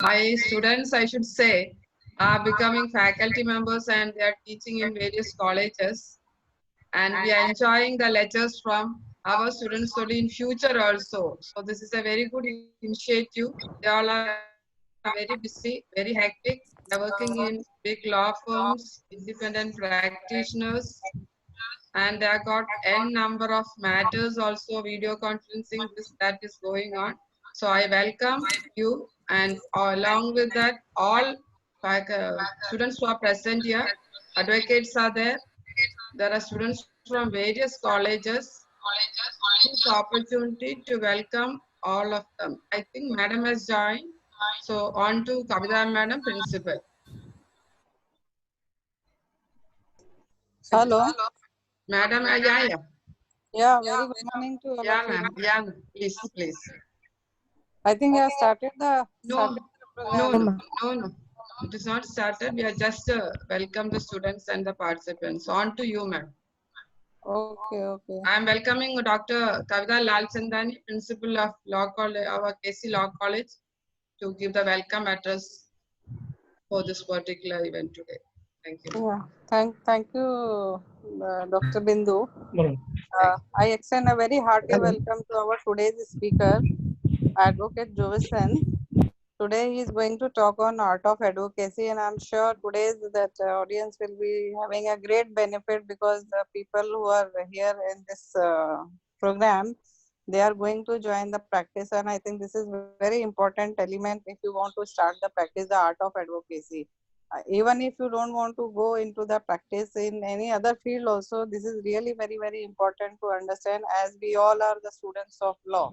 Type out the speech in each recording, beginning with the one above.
My students, I should say, are becoming faculty members and they are teaching in various colleges. And we are enjoying the lectures from our students only in future also. So this is a very good initiative. They all are very busy, very hectic. They are working in big law firms, independent practitioners, and they have got n number of matters also video conferencing this that is going on. So I welcome you, and along with that all students who are present here, advocates are there. There are students from various colleges. This opportunity to welcome all of them. I think madam has joined. So on to Kavita madam, principal. Hello. Madam, yeah. Yeah, very good morning to all of Yeah, you. ma'am. Yeah, ma'am. Please. I think you have started the No, program. no. It is not started. We are just welcome the students and the participants. On to you, ma'am. Okay. I am welcoming Dr. Kavita Lalchandani, Principal of Law College, our KC Law College, to give the welcome address for this particular event today. Thank you. Yeah, thank you, Dr. Bindu. I extend a very hearty welcome to our today's speaker, Advocate Jovison. Today he is going to talk on art of advocacy, and I'm sure today's that audience will be having a great benefit because the people who are here in this program, they are going to join the practice, and I think this is very important element if you want to start the practice, the art of advocacy. Even if you don't want to go into the practice in any other field also, this is really very important to understand, as we all are the students of law.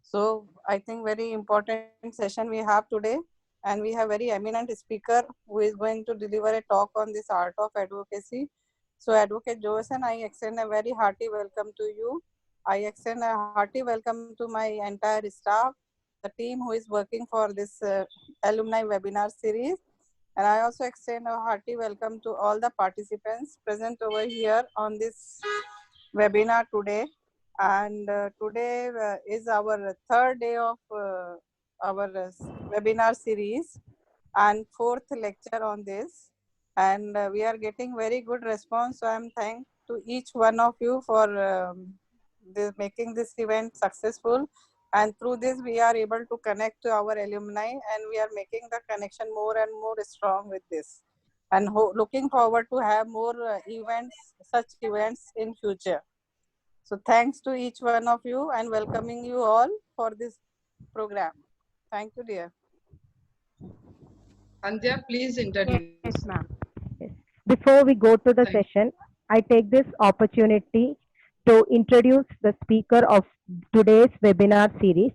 So I think very important session we have today, and we have very eminent speaker who is going to deliver a talk on this art of advocacy. So Advocate Jovison, I extend a very hearty welcome to you. I extend a hearty welcome to my entire staff, the team who is working for this alumni webinar series. And I also extend a hearty welcome to all the participants present over here on this webinar today. And today is our third day of our webinar series and fourth lecture on this. And we are getting very good response. So I'm thankful to each one of you for making this event successful. And through this, we are able to connect to our alumni, and we are making the connection more and more strong with this. And looking forward to have more such events in future. So thanks to each one of you and welcoming you all for this program. Thank you, dear. Andhya, please introduce. Yes, ma'am. Yes. Before we go to the Thank session, I take this opportunity to introduce the speaker of today's webinar series.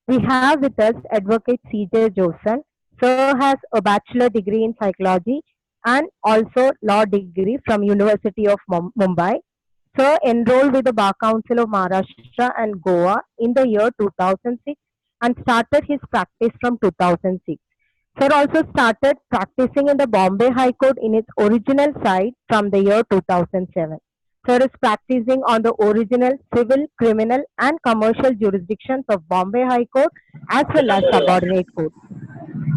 We have with us Advocate C.J. Joseph. Sir has a bachelor degree in psychology and also law degree from University of Mumbai. Sir enrolled with the Bar Council of Maharashtra and Goa in the year 2006 and started his practice from 2006. Sir also started practicing in the Bombay High Court in its original site from the year 2007. Sir is practicing on the original civil, criminal and commercial jurisdictions of Bombay High Court as well as subordinate courts.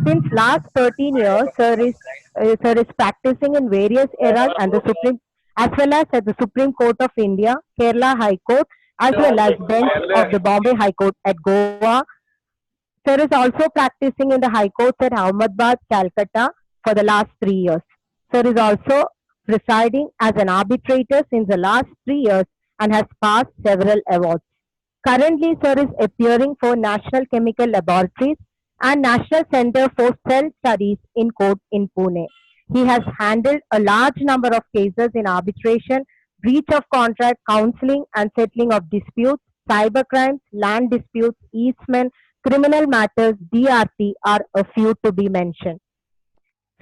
Since last 13 years, sir is practicing in various eras and the Supreme as well as at the Supreme Court of India, Kerala High Court, as well as bench of the Bombay High Court at Goa. Sir is also practicing in the High Courts at Ahmedabad, Calcutta for the last 3 years. Sir is also presiding as an arbitrator since the last 3 years and has passed several awards. Currently, sir is appearing for National Chemical Laboratories and National Center for Cell Studies in court in Pune. He has handled a large number of cases in arbitration, breach of contract, counseling and settling of disputes, cyber crimes, land disputes, easement, criminal matters, DRT are a few to be mentioned.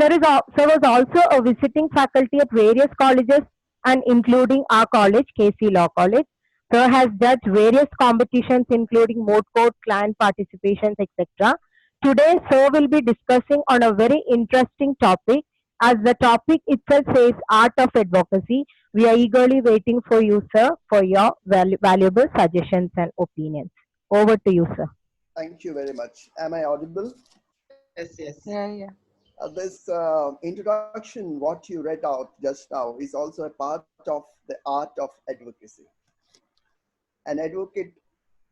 Sir was also a visiting faculty at various colleges and including our college, KC Law College. Sir has judged various competitions including mode court, client participations, etc. Today, Sir will be discussing on a very interesting topic. As the topic itself says, art of advocacy. We are eagerly waiting for you, sir, for your valuable suggestions and opinions. Over to you, sir. Thank you very much. Am I audible? Yes, yes. Yeah. This introduction, what you read out just now, is also a part of the art of advocacy. An advocate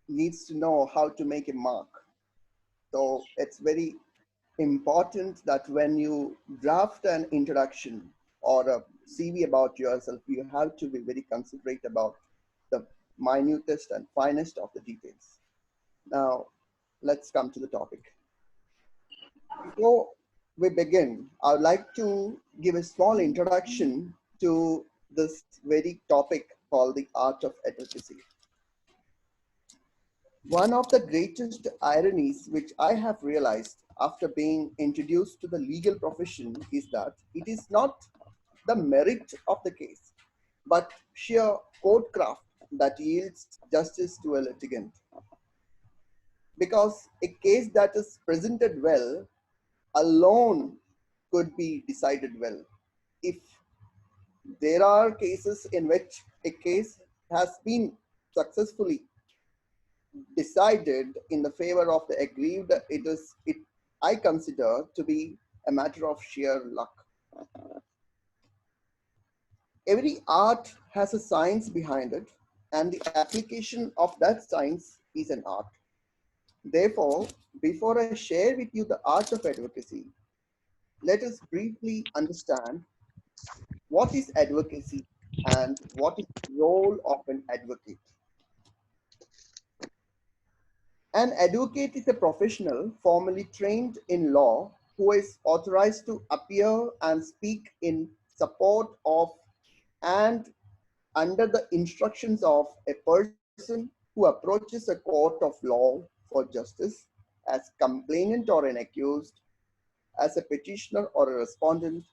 needs to know how to make a mark. So it's very important that when you draft an introduction or a CV about yourself, you have to be very considerate about the minutest and finest of the details. Now, let's come to the topic. Before we begin, I would like to give a small introduction to this very topic called the art of advocacy. One of the greatest ironies which I have realized after being introduced to the legal profession is that it is not the merit of the case, but sheer courtcraft that yields justice to a litigant. Because a case that is presented well alone could be decided well. If there are cases in which a case has been successfully decided in the favor of the aggrieved, I consider to be a matter of sheer luck. Every art has a science behind it, and the application of that science is an art. Therefore, before I share with you the art of advocacy, let us briefly understand what is advocacy and what is the role of an advocate. An advocate is a professional formally trained in law who is authorized to appear and speak in support of and under the instructions of a person who approaches a court of law for justice as complainant or an accused, as a petitioner or a respondent,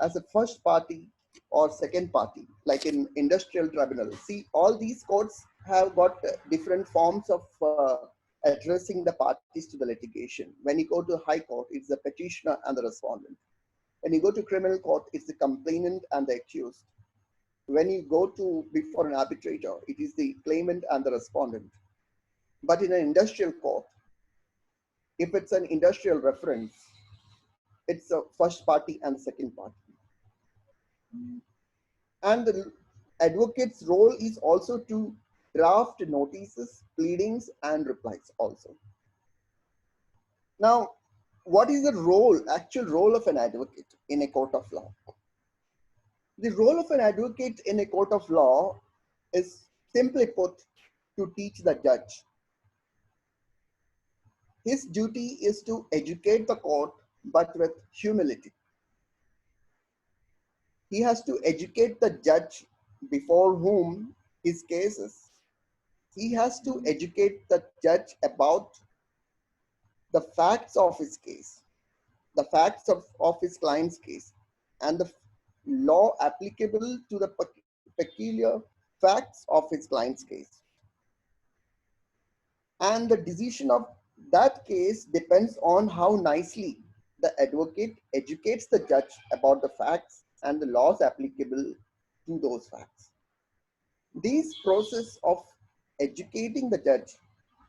as a first party or second party, like in industrial tribunal. See, all these courts have got different forms of addressing the parties to the litigation. When you go to high court, it's the petitioner and the respondent. When you go to criminal court, it's the complainant and the accused. When you go to before an arbitrator, it is the claimant and the respondent. But in an industrial court, if it's an industrial reference, it's a first party and second party. And the advocate's role is also to draft notices, pleadings, and replies also. Now, what is the actual role of an advocate in a court of law? The role of an advocate in a court of law is simply put to teach the judge. His duty is to educate the court, but with humility. He has to educate the judge before whom his case is. He has to educate the judge about the facts of his case, the facts of his client's case, and the law applicable to the peculiar facts of his client's case. And the decision of that case depends on how nicely the advocate educates the judge about the facts and the laws applicable to those facts. This process of educating the judge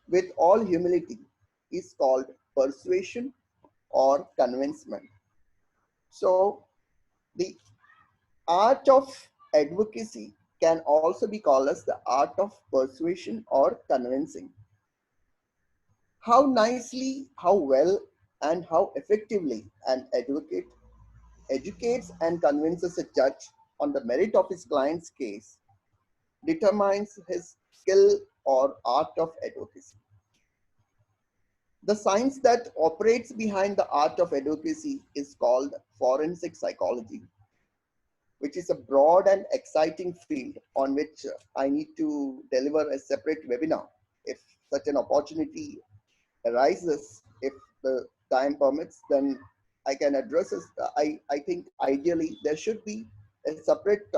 with all humility is called persuasion or convincement. So the art of advocacy can also be called as the art of persuasion or convincing. How nicely, how well, and how effectively an advocate educates and convinces a judge on the merit of his client's case determines his skill or art of advocacy. The science that operates behind the art of advocacy is called forensic psychology, which is a broad and exciting field on which I need to deliver a separate webinar if such an opportunity arises. If the time permits, then I can address this. I think ideally there should be a separate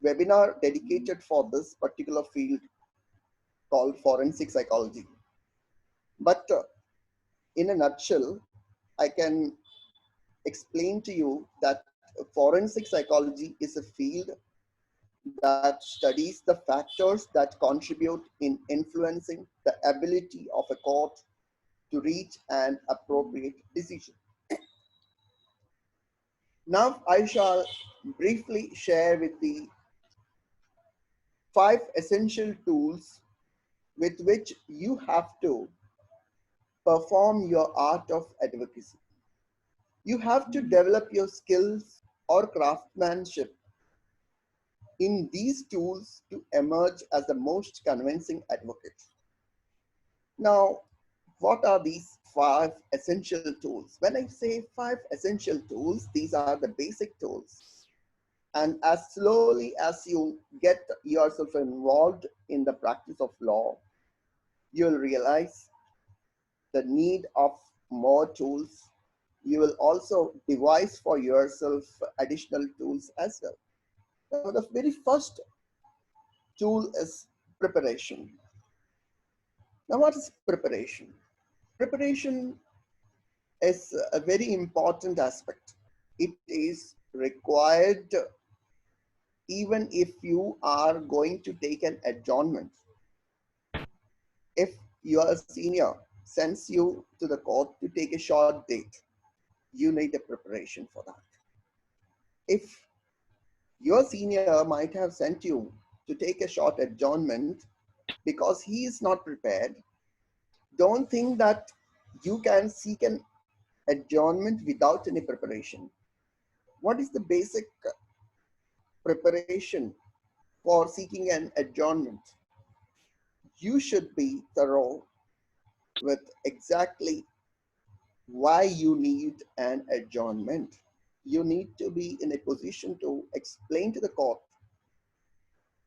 webinar dedicated for this particular field called forensic psychology. But in a nutshell, I can explain to you that forensic psychology is a field that studies the factors that contribute in influencing the ability of a court to reach an appropriate decision. Now I shall briefly share with the 5 essential tools with which you have to perform your art of advocacy. You have to develop your skills or craftsmanship in these tools to emerge as the most convincing advocate. Now, what are these 5 essential tools? When I say 5 essential tools, these are the basic tools. And as slowly as you get yourself involved in the practice of law, you'll realize the need of more tools. You will also devise for yourself additional tools as well. Now, the very first tool is preparation. Now, what is preparation? Preparation is a very important aspect. It is required even if you are going to take an adjournment. If your senior sends you to the court to take a short date, you need a preparation for that. If your senior might have sent you to take a short adjournment because he is not prepared, don't think that you can seek an adjournment without any preparation. What is the basic preparation for seeking an adjournment? You should be thorough with exactly why you need an adjournment. You need to be in a position to explain to the court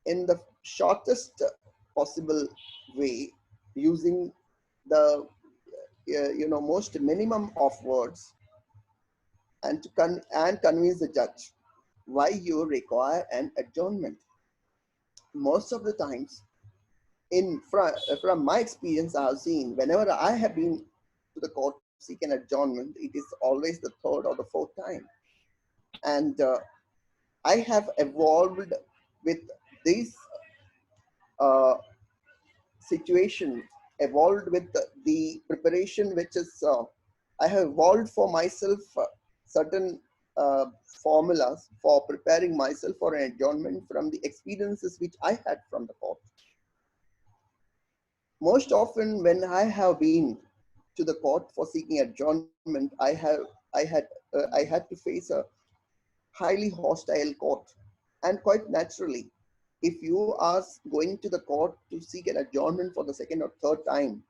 in the shortest possible way, using the most minimum of words, and to convince the judge why you require an adjournment. Most of the times, from my experience, I have seen whenever I have been to the court to seek an adjournment, it is always the 3rd or the 4th time. And I have evolved with this situation, evolved with the preparation, which is, I have evolved for myself certain formulas for preparing myself for an adjournment from the experiences which I had from the court. Most often when I have been to the court for seeking adjournment, I had to face a highly hostile court. And quite naturally, if you are going to the court to seek an adjournment for the 2nd or 3rd time,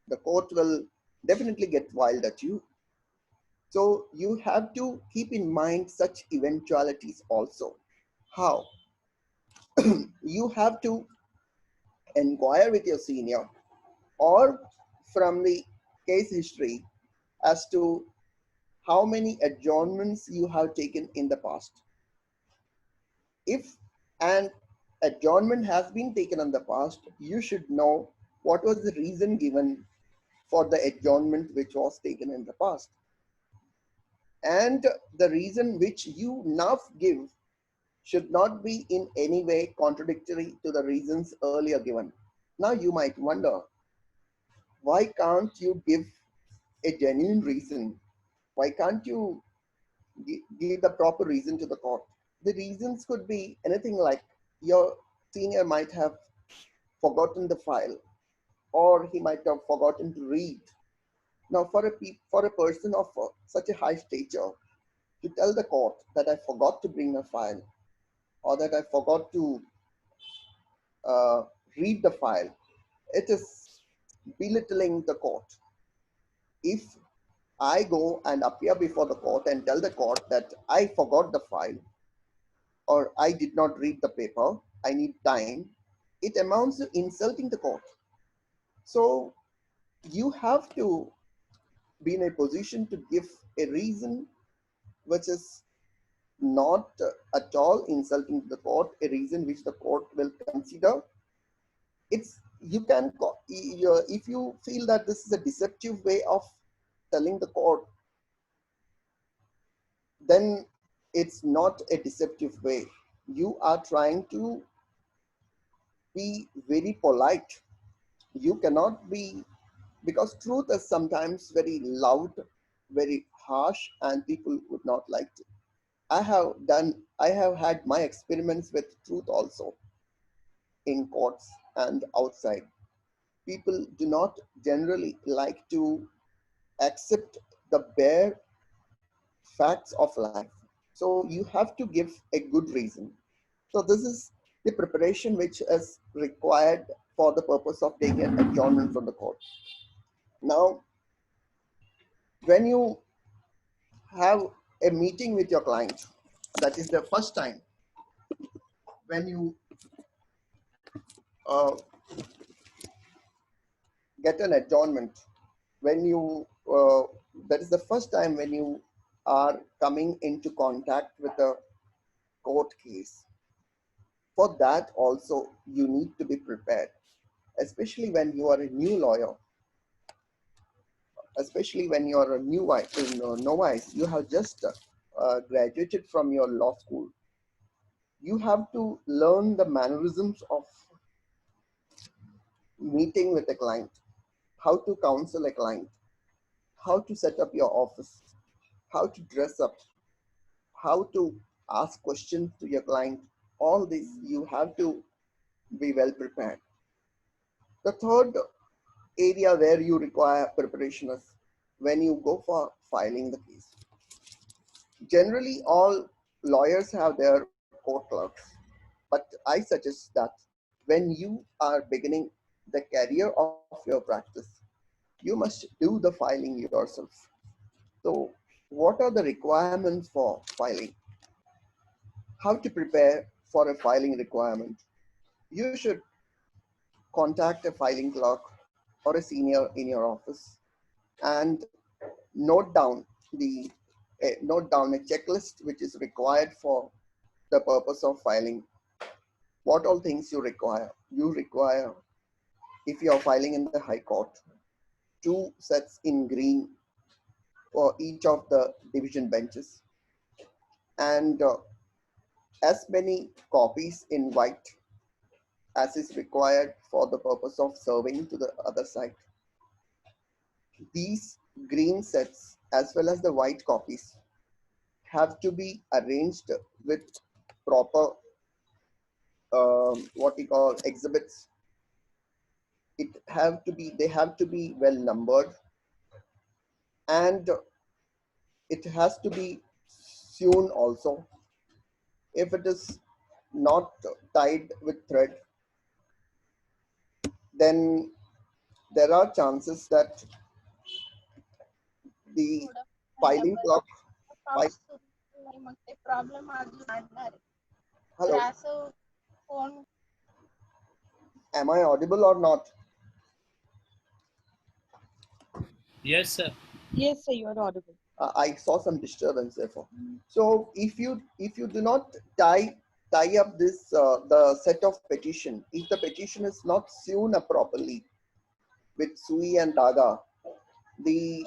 the court will definitely get wild at you. So you have to keep in mind such eventualities also. How? You have to inquire with your senior or from the case history as to how many adjournments you have taken in the past. If an adjournment has been taken in the past, you should know what was the reason given for the adjournment which was taken in the past. And the reason which you now give should not be in any way contradictory to the reasons earlier given. Now you might wonder, why can't you give a genuine reason? Why can't you give the proper reason to the court? The reasons could be anything like your senior might have forgotten the file, or he might have forgotten to read. Now, for a person of such a high stature to tell the court that I forgot to bring a file, or that I forgot to read the file, it is belittling the court. If I go and appear before the court and tell the court that I forgot the file, or I did not read the paper, I need time, it amounts to insulting the court. So you have to be in a position to give a reason which is not at all insulting to the court, a reason which the court will consider. You can, if you feel that this is a deceptive way of telling the court, then it's not a deceptive way. You are trying to be very polite. You cannot be because truth is sometimes very loud, very harsh, and people would not like it. I have had my experiments with truth also in courts and outside. People do not generally like to accept the bare facts of life. So you have to give a good reason. So this is the preparation which is required for the purpose of taking an adjournment from the court. Now, when you have a meeting with your client, that is the first time when you uh, get an adjournment, when you that is the first time when you are coming into contact with a court case. For that also you need to be prepared, especially when you are a new lawyer, especially when you are a new novice, you have just graduated from your law school. You have to learn the mannerisms of meeting with a client, how to counsel a client, how to set up your office, how to dress up, how to ask questions to your client. All this you have to be well prepared. The third area where you require preparation is when you go for filing the case. Generally, all lawyers have their court clerks, but I suggest that when you are beginning the career of your practice, you must do the filing yourself. So, what are the requirements for filing? How to prepare for a filing requirement? You should contact a filing clerk or a senior in your office and note down note down a checklist which is required for the purpose of filing. What all things you require? You require, if you are filing in the High Court, 2 sets in green for each of the division benches, and as many copies in white as is required for the purpose of serving to the other side. These green sets as well as the white copies have to be arranged with proper what we call exhibits. They have to be well numbered, and it has to be sewn also. If it is not tied with thread, then there are chances that the filing clock. Hello. Am I audible or not? Yes, sir. Yes, sir, you are audible. I saw some disturbance therefore. So if you do not tie up this the set of petition, if the petition is not sewn up properly with sui and daga, the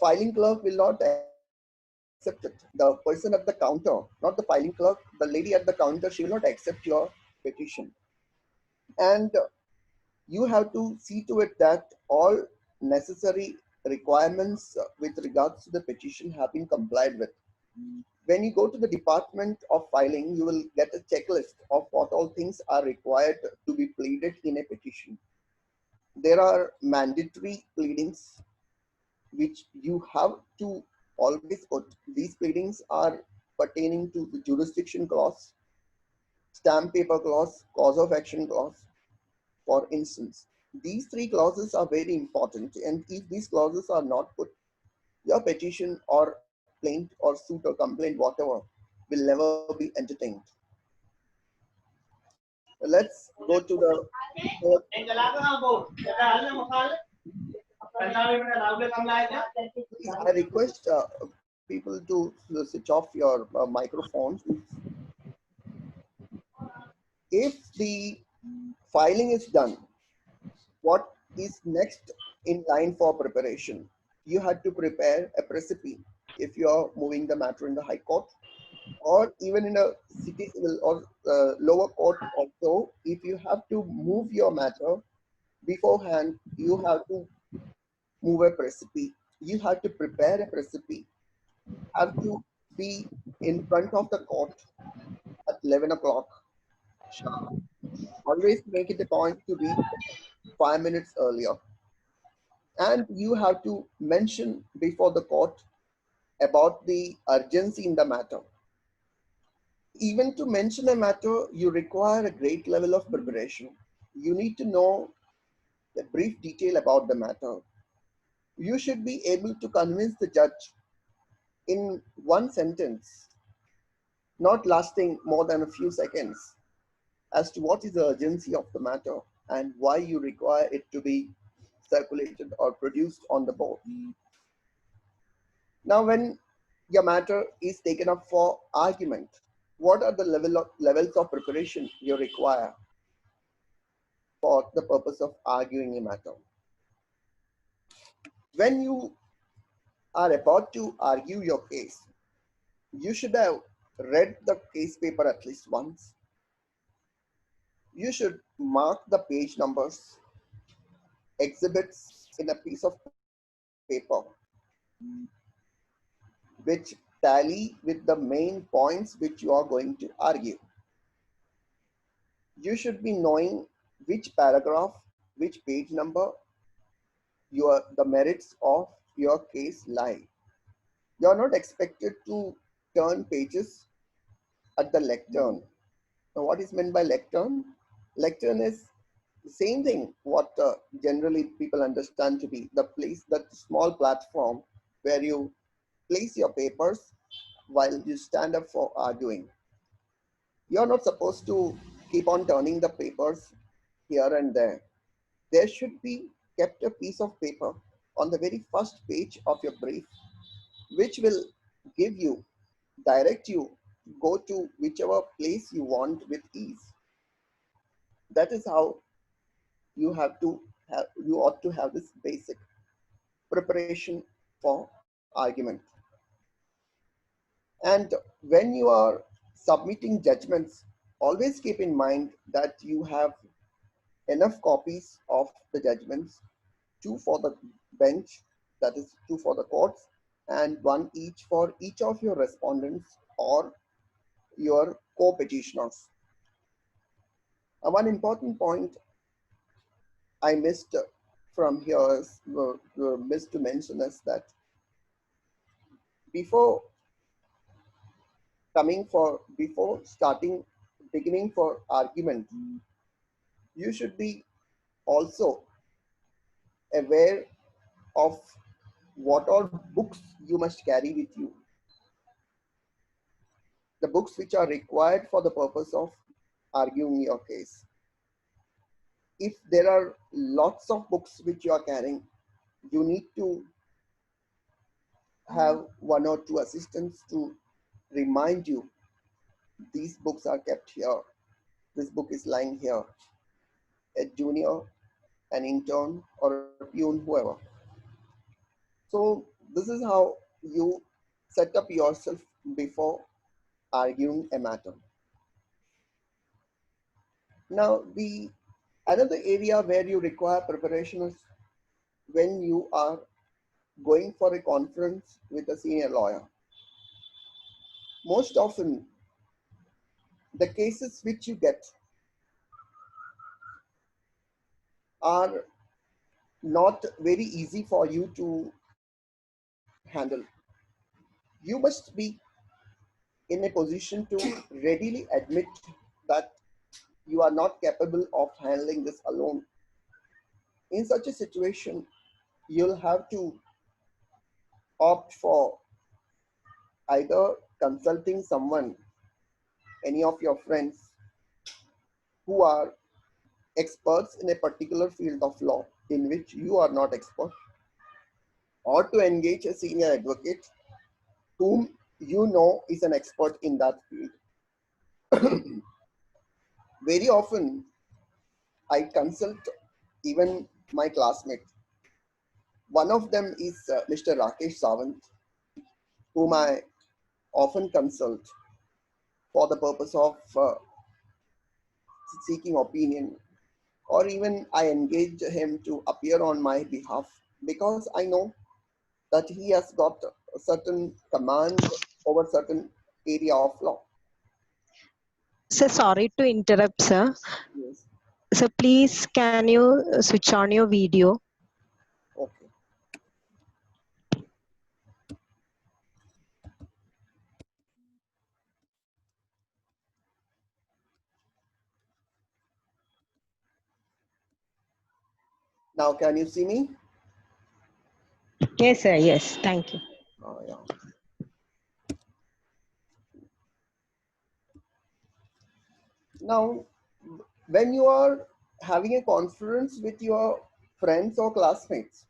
filing clerk will not accept it. The person at the counter, not the filing clerk, the lady at the counter, she will not accept your petition. And you have to see to it that all necessary requirements with regards to the petition have been complied with. When you go to the department of filing, you will get a checklist of what all things are required to be pleaded in a petition. There are mandatory pleadings which you have to always put. These pleadings are pertaining to the jurisdiction clause, stamp paper clause, cause of action clause. For instance, these 3 clauses are very important, and if these clauses are not put, your petition or plaint or suit or complaint, whatever, will never be entertained. Let's go to the I request people to switch off your microphones. If the filing is done, what is next in line for preparation? You had to prepare a precipe if you are moving the matter in the High Court, or even in a city civil or lower court also. If you have to move your matter beforehand, you have to move a recipe. You have to prepare a recipe. Have to be in front of the court at 11 o'clock sharp. Always make it a point to reach 5 minutes earlier. And you have to mention before the court about the urgency in the matter. Even to mention a matter, you require a great level of preparation. You need to know a brief detail about the matter. You should be able to convince the judge in one sentence, not lasting more than a few seconds, as to what is the urgency of the matter and why you require it to be circulated or produced on the board. Now, when your matter is taken up for argument, what are the levels of preparation you require for the purpose of arguing a matter? When you are about to argue your case, you should have read the case paper at least once. You should mark the page numbers, exhibits in a piece of paper, which tally with the main points which you are going to argue. You should be knowing which paragraph, which page number the merits of your case lie. You are not expected to turn pages at the lectern. Now, what is meant by lectern? Lectern is the same thing what generally people understand to be the place, that small platform where you place your papers while you stand up for arguing. You're not supposed to keep on turning the papers here and there. There should be kept a piece of paper on the very first page of your brief, which will direct you to go to whichever place you want with ease. That is how you ought to have this basic preparation for argument. And when you are submitting judgments, always keep in mind that you have enough copies of the judgments, 2 for the bench, that is 2 for the courts, and 1 each for each of your respondents or your co-petitioners. One important point I missed from here missed to mention is that before beginning for argument, you should be also aware of what all books you must carry with you. The books which are required for the purpose of arguing your case. If there are lots of books which you are carrying, you need to have 1 or 2 assistants to remind you, these books are kept here, this book is lying here. A junior, an intern, or a peon, whoever. So this is how you set up yourself before arguing a matter. Now, another area where you require preparation is when you are going for a conference with a senior lawyer. Most often, the cases which you get are not very easy for you to handle. You must be in a position to readily admit that you are not capable of handling this alone. In such a situation, you'll have to opt for either consulting someone, any of your friends who are experts in a particular field of law in which you are not expert, or to engage a senior advocate whom you know is an expert in that field. Very often, I consult even my classmates. One of them is Mr. Rakesh Sawant, whom I often consult for the purpose of seeking opinion, or even I engage him to appear on my behalf because I know that he has got a certain command over certain area of law. Sir, sorry to interrupt, sir. Yes. So please, can you switch on your video? Okay. Now, can you see me? Yes, sir. Yes. Thank you. Oh, yeah. Now, when you are having a conference with your friends or classmates,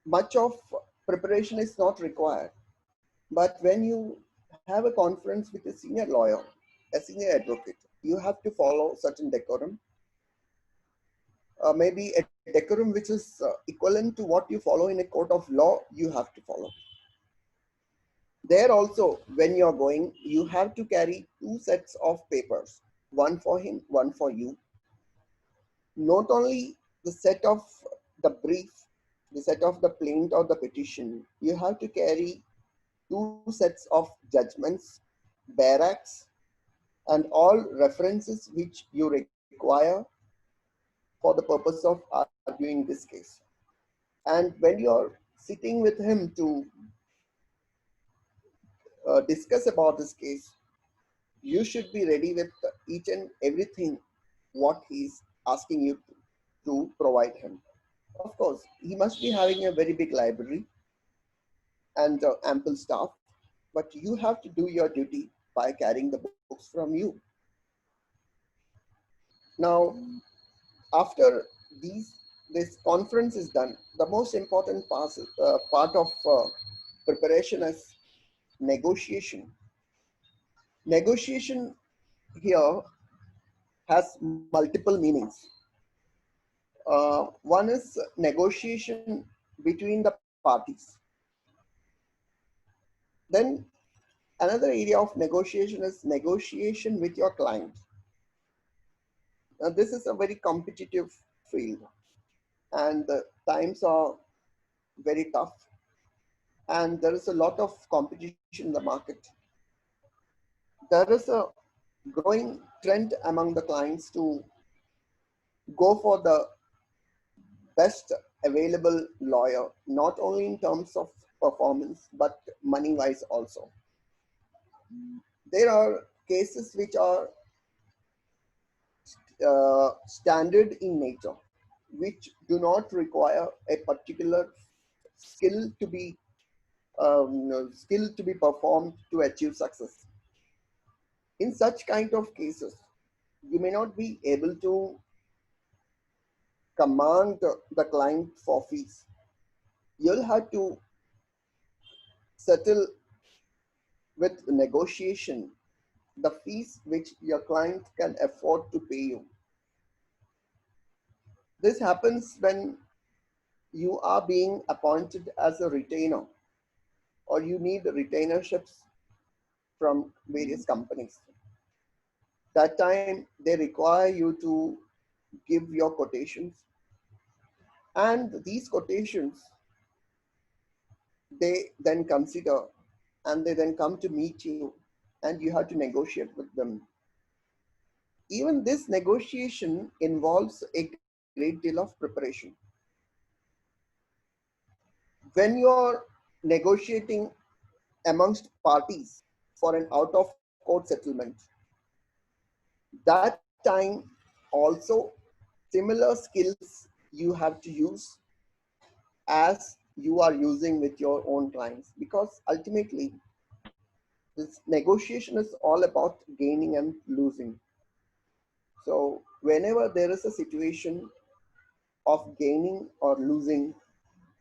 much of preparation is not required. But when you have a conference with a senior lawyer, a senior advocate, you have to follow certain decorum. Maybe a decorum which is equivalent to what you follow in a court of law, you have to follow. There also, when you're going, you have to carry 2 sets of papers, one for him, one for you. Not only the set of the brief, the set of the plaint or the petition, you have to carry 2 sets of judgments, barracks, and all references which you require for the purpose of arguing this case. And when you're sitting with him to discuss about this case, you should be ready with each and everything what he's asking you to provide him. Of course, he must be having a very big library and ample staff, but you have to do your duty by carrying the books from you. Now, after this conference is done, the most important part of preparation is negotiation. Negotiation here has multiple meanings. One is negotiation between the parties. Then another area of negotiation is negotiation with your client. This is a very competitive field, and the times are very tough, and there is a lot of competition in the market. There is a growing trend among the clients to go for the best available lawyer, not only in terms of performance, but money wise also. There are cases which are standard in nature, which do not require a particular skill to be performed to achieve success. In such kind of cases, you may not be able to command the client for fees. You'll have to settle with negotiation the fees which your client can afford to pay you. This happens when you are being appointed as a retainer, or you need retainerships from various companies. That time they require you to give your quotations, and these quotations they then consider, and they then come to meet you, and you have to negotiate with them. Even this negotiation involves a great deal of preparation. When you're negotiating amongst parties for an out of court settlement, that time also similar skills you have to use as you are using with your own clients, because ultimately this negotiation is all about gaining and losing. So whenever there is a situation of gaining or losing,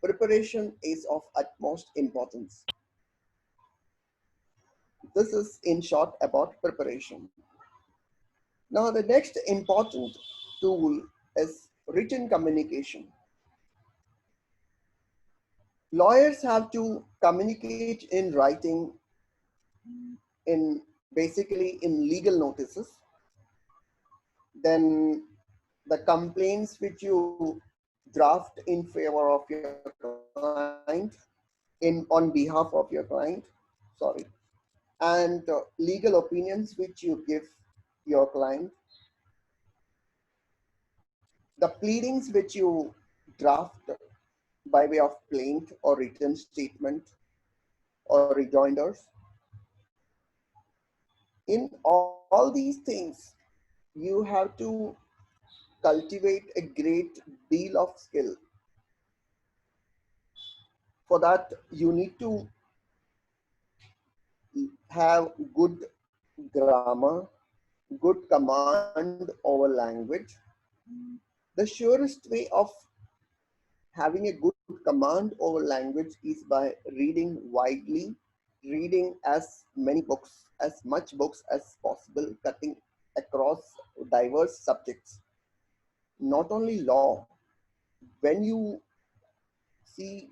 preparation is of utmost importance. This is in short about preparation. Now the next important tool is written communication. Lawyers have to communicate in writing, in basically in legal notices. Then the complaints which you draft in favor of your client, on behalf of your client, sorry, and legal opinions which you give your client, the pleadings which you draft by way of plaint or written statement or rejoinders. In all these things, you have to cultivate a great deal of skill. For that, you need to have good grammar, good command over language. The surest way of having a good command over language is by reading widely, reading as many books, as much books as possible, cutting across diverse subjects. Not only law, when you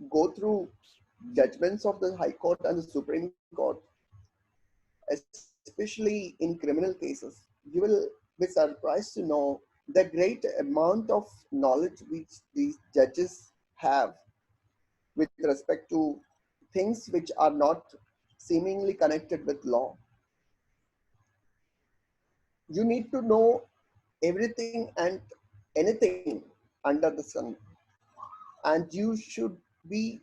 go through judgments of the High Court and the Supreme Court, especially in criminal cases, you will be surprised to know the great amount of knowledge which these judges have with respect to things which are not seemingly connected with law. You need to know everything and anything under the sun, and you should be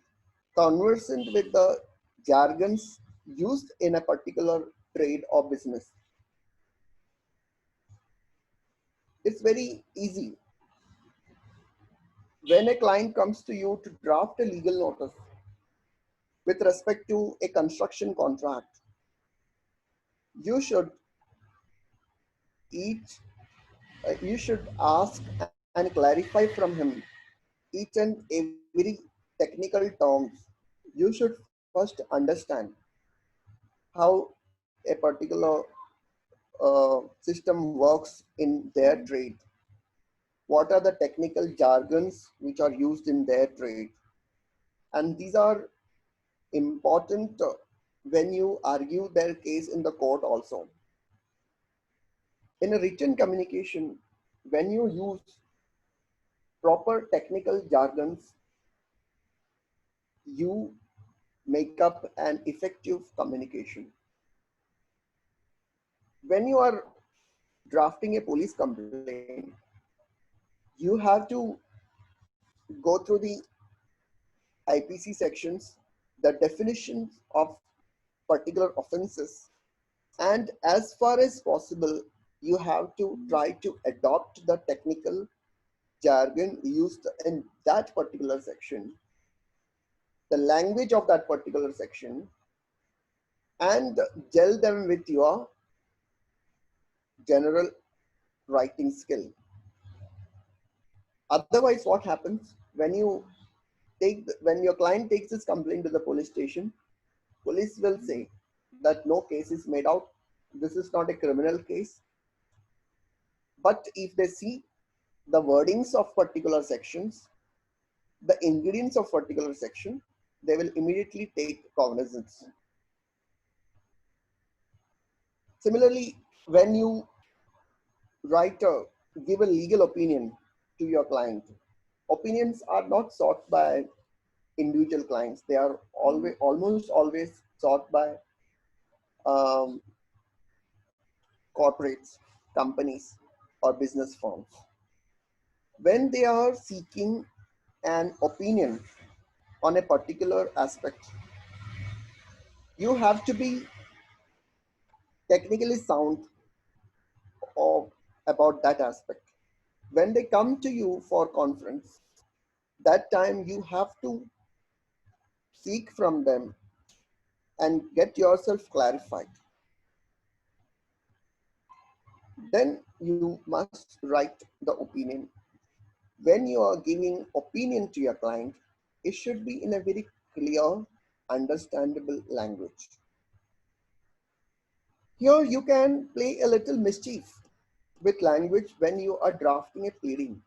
conversant with the jargons used in a particular trade or business. It's very easy. When a client comes to you to draft a legal notice with respect to a construction contract, you should each you should ask and clarify from him each and every technical terms. You should first understand how a particular system works in their trade. What are the technical jargons which are used in their trade? And these are important when you argue their case in the court also. In a written communication, when you use proper technical jargons, you make up an effective communication. When you are drafting a police complaint, you have to go through the IPC sections, the definitions of particular offenses, and as far as possible, you have to try to adopt the technical jargon used in that particular section, the language of that particular section, and gel them with your general writing skill. Otherwise, what happens when your client takes this complaint to the police station? Police will say that no case is made out. This is not a criminal case. But if they see the wordings of particular sections, the ingredients of particular section, they will immediately take cognizance. Similarly, when you give a legal opinion to your client, opinions are not sought by individual clients. They are almost always sought by corporates, companies, or business firms. When they are seeking an opinion on a particular aspect, you have to be technically sound about that aspect. When they come to you for conference, that time you have to seek from them and get yourself clarified. Then you must write the opinion. When you are giving opinion to your client, it should be in a very clear, understandable language. Here you can play a little mischief with language when you are drafting a pleading.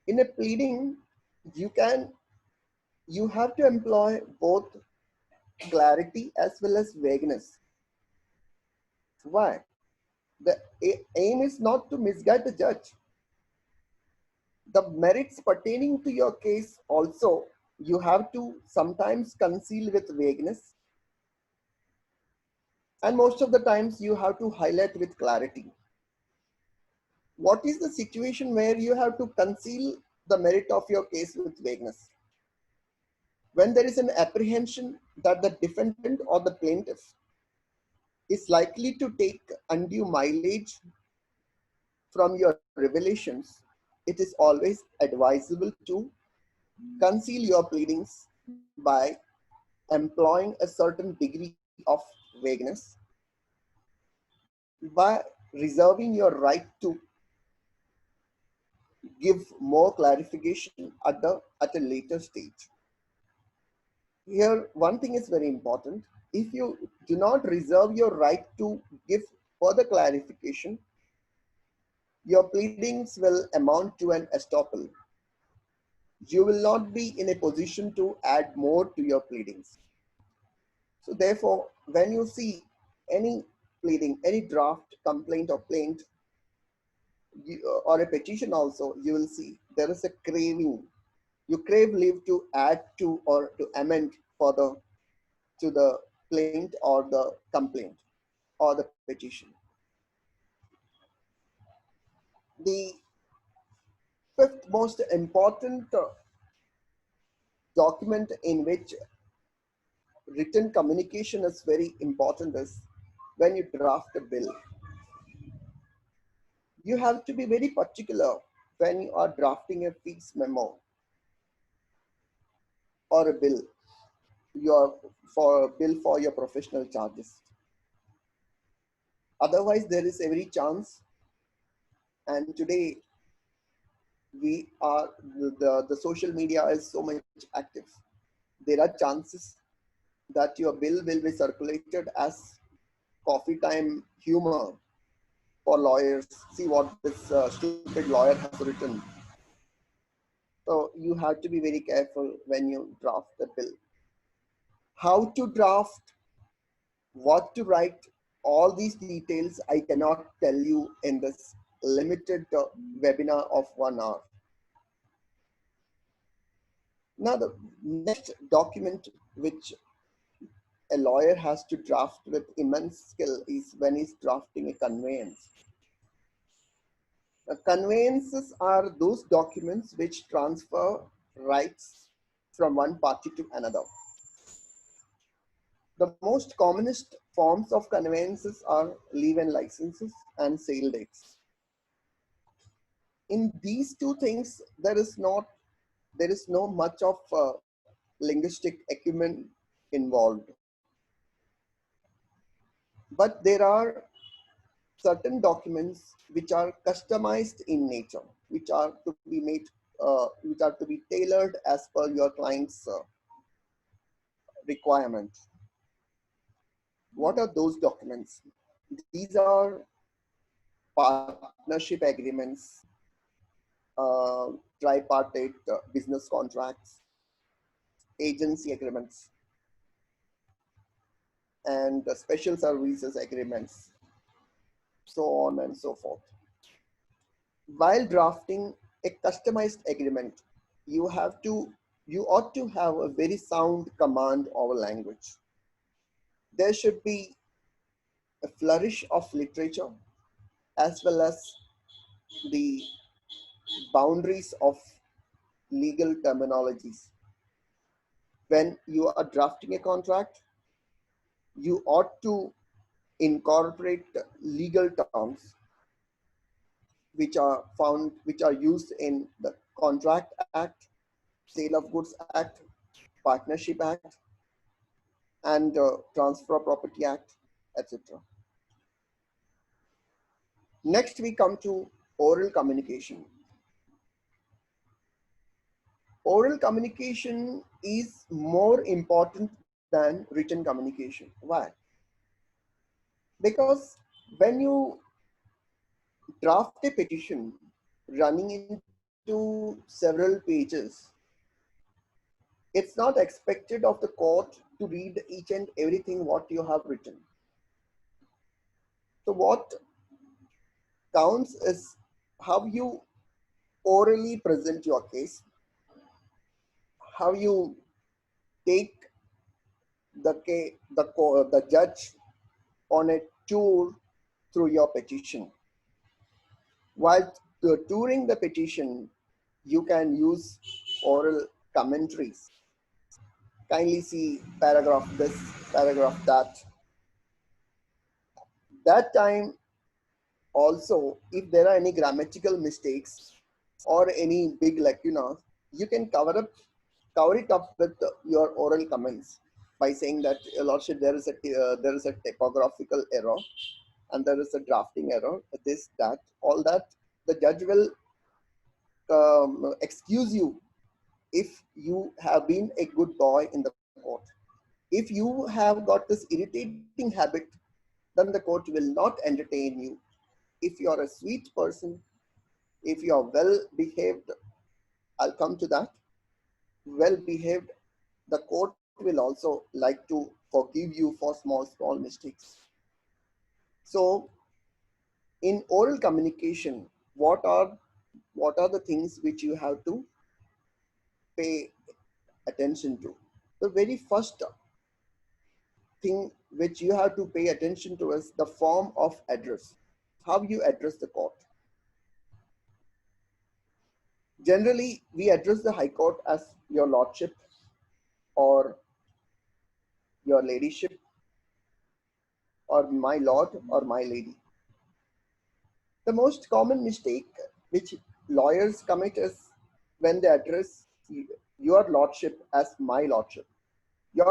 In a pleading, you have to employ both clarity as well as vagueness. Why? The aim is not to misguide the judge. the merits pertaining to your case also, you have to sometimes conceal with vagueness. And most of the times you have to highlight with clarity. What is the situation where you have to conceal the merit of your case with vagueness? When there is an apprehension that the defendant or the plaintiff is likely to take undue mileage from your revelations, it is always advisable to conceal your pleadings by employing a certain degree of vagueness, by reserving your right to give more clarification at a later stage. Here, one thing is very important. If you do not reserve your right to give further clarification, your pleadings will amount to an estoppel. You will not be in a position to add more to your pleadings. So therefore, when you see any pleading, any draft, complaint or plaint, or a petition also, you will see there is a craving. You crave leave to add to or to amend further to the plaint or the complaint or the petition. The fifth most important document in which written communication is very important is when you draft a bill. You have to be very particular when you are drafting a fees memo or a bill, for your professional charges. Otherwise, there is every chance, and today the social media is so much active. There are chances that your bill will be circulated as coffee time humor for lawyers. See what this stupid lawyer has written. So you have to be very careful when you draft the bill. How to draft, what to write, all these details I cannot tell you in this limited webinar of 1 hour. Now, the next document which a lawyer has to draft with immense skill is when he's drafting a conveyance. Conveyances are those documents which transfer rights from one party to another. The most commonest forms of conveyances are leave and licenses and sale dates. In these two things, there is no much of linguistic acumen involved. But there are certain documents which are customized in nature, which are to be made, which are to be tailored as per your client's requirements. What are those documents? These are partnership agreements, tripartite business contracts, agency agreements, and special services agreements, so on and so forth. While drafting a customized agreement, you ought to have a very sound command over language. There should be a flourish of literature as well as the boundaries of legal terminologies. When you are drafting a contract, you ought to incorporate legal terms which are used in the Contract Act, Sale of Goods Act, Partnership Act, and Transfer of Property Act, etc. Next, we come to oral communication. Oral communication is more important than written communication. Why? Because when you draft a petition running into several pages, it's not expected of the court to read each and everything what you have written. So what counts is how you orally present your case, how you take the judge on a tour through your petition. While touring the petition, you can use oral commentaries. Kindly see paragraph this, paragraph that. That time also, if there are any grammatical mistakes or any big lacunas, you can cover it up with your oral comments by saying that, Your Lordship, there is a typographical error and there is a drafting error, this, that, all that. The judge will excuse you if you have been a good boy in the court. If you have got this irritating habit, then the court will not entertain you. If you are a sweet person, if you are well behaved, I'll come to that, well behaved, the court will also like to forgive you for small mistakes. So in oral communication, what are the things which you have to pay attention to? The very first thing which you have to pay attention to is the form of address, how you address the court. Generally, we address the High Court as Your Lordship or Your Ladyship or My Lord or My Lady. The most common mistake which lawyers commit is when they address Your Lordship as My Lordship. You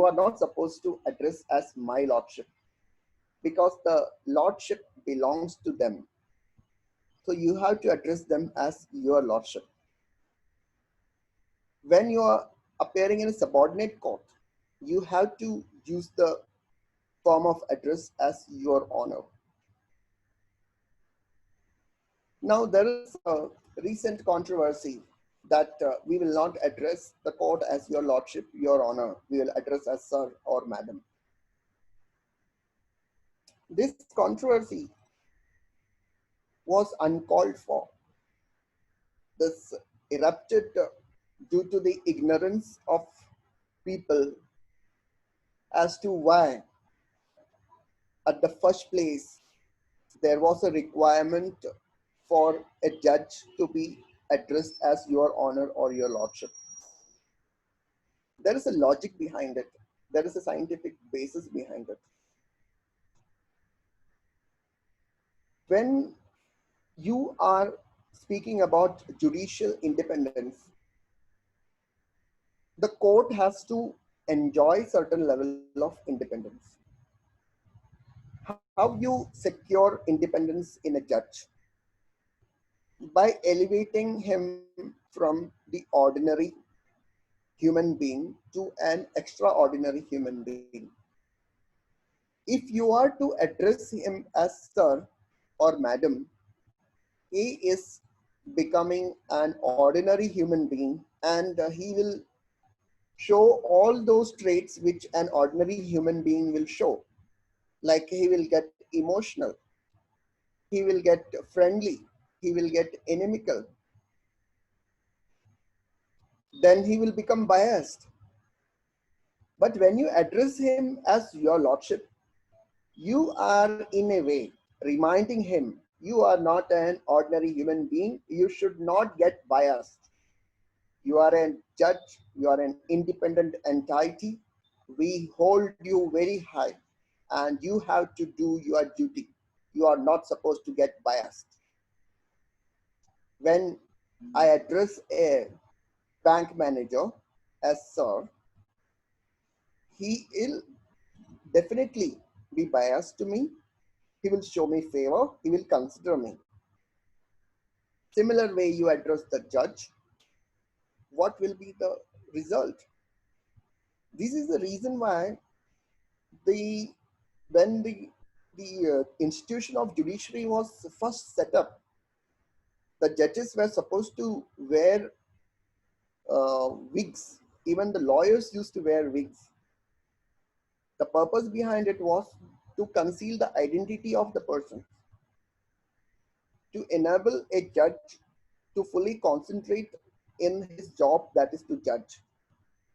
are not supposed to address as My Lordship, because the lordship belongs to them. So you have to address them as Your Lordship. When you are appearing in a subordinate court, you have to use the form of address as Your Honor. Now there is a recent controversy that we will not address the court as Your Lordship, Your Honor. We will address as Sir or Madam. This controversy was uncalled for. This erupted due to the ignorance of people as to why, at the first place, there was a requirement for a judge to be addressed as Your Honor or Your Lordship. There is a logic behind it. There is a scientific basis behind it. When you are speaking about judicial independence, the court has to enjoy certain level of independence. How you secure independence in a judge? By elevating him from the ordinary human being to an extraordinary human being. If you are to address him as Sir or Madam, he is becoming an ordinary human being, and he will show all those traits which an ordinary human being will show. Like he will get emotional, he will get friendly, he will get inimical. Then he will become biased. But when you address him as Your Lordship, you are in a way reminding him, you are not an ordinary human being. You should not get biased. You are a judge. You are an independent entity. We hold you very high, and you have to do your duty. You are not supposed to get biased. When I address a bank manager as Sir, he will definitely be biased to me. He will show me favor. He will consider me. Similar way you address the judge, what will be the result? This is the reason why when the institution of judiciary was first set up, the judges were supposed to wear wigs. Even the lawyers used to wear wigs. The purpose behind it was to conceal the identity of the person, to enable a judge to fully concentrate in his job, that is to judge.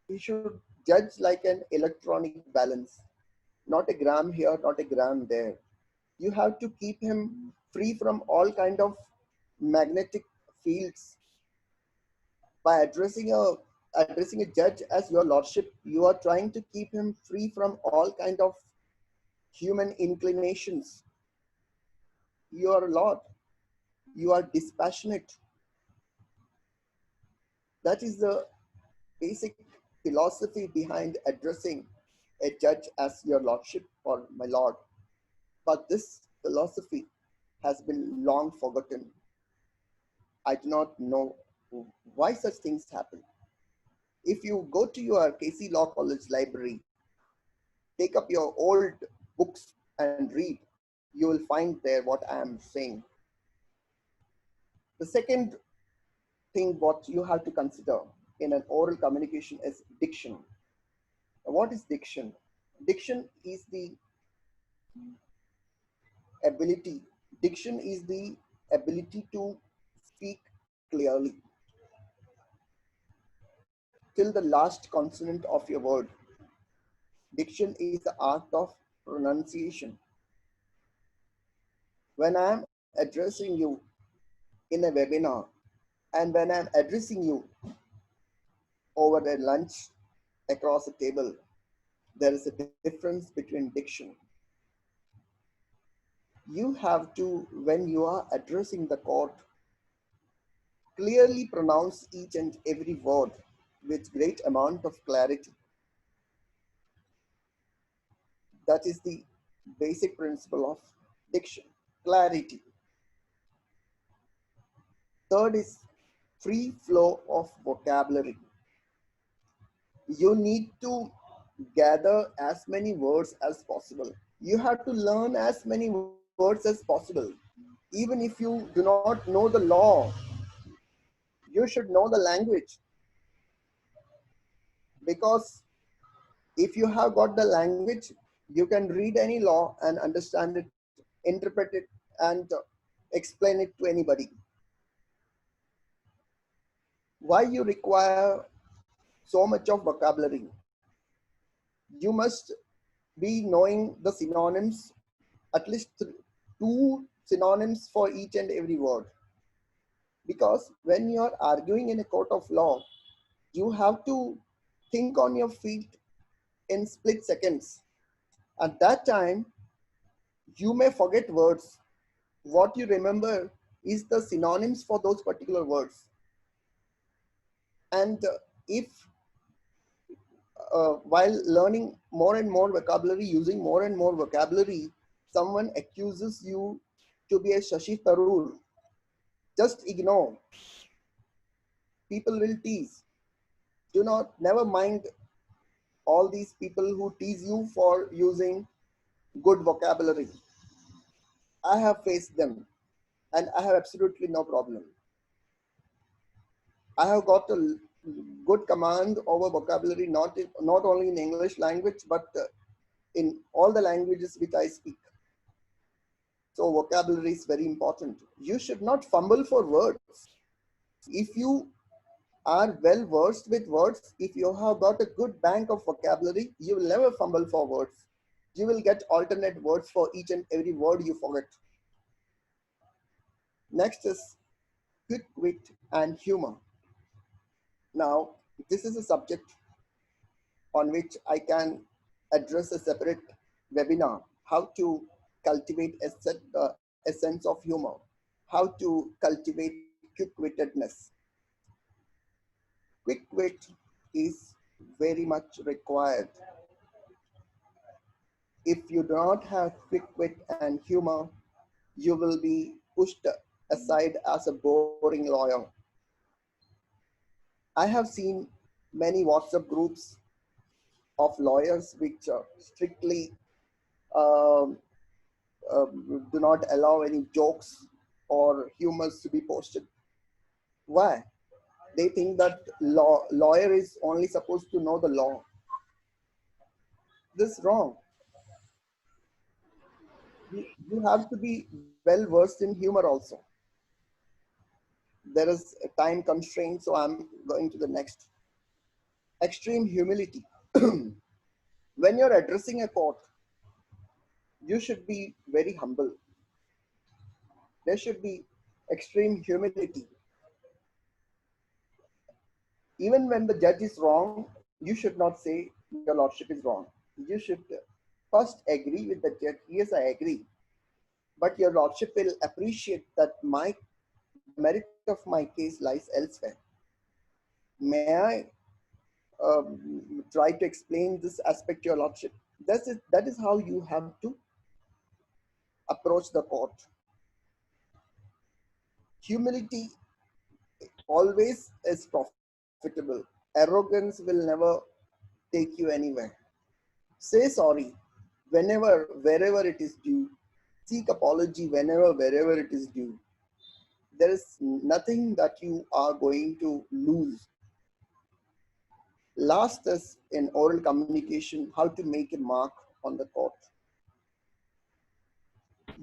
He should judge like an electronic balance, not a gram here, not a gram there. You have to keep him free from all kind of magnetic fields. By addressing a judge as your lordship, you are trying to keep him free from all kind of human inclinations. You are a lord. You are dispassionate. That is the basic philosophy behind addressing a judge as your lordship or my lord. But this philosophy has been long forgotten. I do not know why such things happen. If you go to your KC Law College library, take up your old books and read, you will find there what I am saying. The second thing what you have to consider in an oral communication is diction. What is diction? Diction is the ability, diction is the ability to speak clearly till the last consonant of your word. Diction is the art of pronunciation. When I am addressing you in a webinar and when I am addressing you over a lunch across a table, there is a difference between diction. You have to, when you are addressing the court, clearly pronounce each and every word with great amount of clarity. That is the basic principle of diction, clarity. Third is free flow of vocabulary. You need to gather as many words as possible. You have to learn as many words as possible. Even if you do not know the law, you should know the language. Because if you have got the language, you can read any law and understand it, interpret it, and explain it to anybody. Why you require so much of vocabulary? You must be knowing the synonyms, at least two synonyms for each and every word. Because when you are arguing in a court of law, you have to think on your feet in split seconds. At that time, you may forget words. What you remember is the synonyms for those particular words. And if while learning more and more vocabulary, using more and more vocabulary, someone accuses you to be a Shashi Tharoor, just ignore. People will tease. Do not, never mind all these people who tease you for using good vocabulary. I have faced them and I have absolutely no problem. I have got a good command over vocabulary, not only in English language, but in all the languages which I speak. So vocabulary is very important. You should not fumble for words. If you are well versed with words, if you have got a good bank of vocabulary, you will never fumble for words. You will get alternate words for each and every word you forget. Next is quick wit and humor. Now, this is a subject on which I can address a separate webinar, how to cultivate a sense of humor, how to cultivate quick-wittedness. Quick wit is very much required. If you do not have quick wit and humor, you will be pushed aside as a boring lawyer. I have seen many WhatsApp groups of lawyers which strictly do not allow any jokes or humors to be posted. Why? They think that lawyer is only supposed to know the law. This is wrong. You have to be well versed in humor also. there is a time constraint, so I'm going to the next. Extreme humility. When you're addressing a court, you should be very humble. There should be extreme humility. Even when the judge is wrong, you should not say your lordship is wrong. You should first agree with the judge. Yes, I agree. But your lordship will appreciate that my merit of my case lies elsewhere. May I try to explain this aspect to your lordship? That is how you have to approach the court. Humility always is profitable. Arrogance will never take you anywhere. Say sorry whenever, wherever it is due. Seek apology whenever, wherever it is due. There is nothing that you are going to lose. Last is in oral communication, how to make a mark on the court.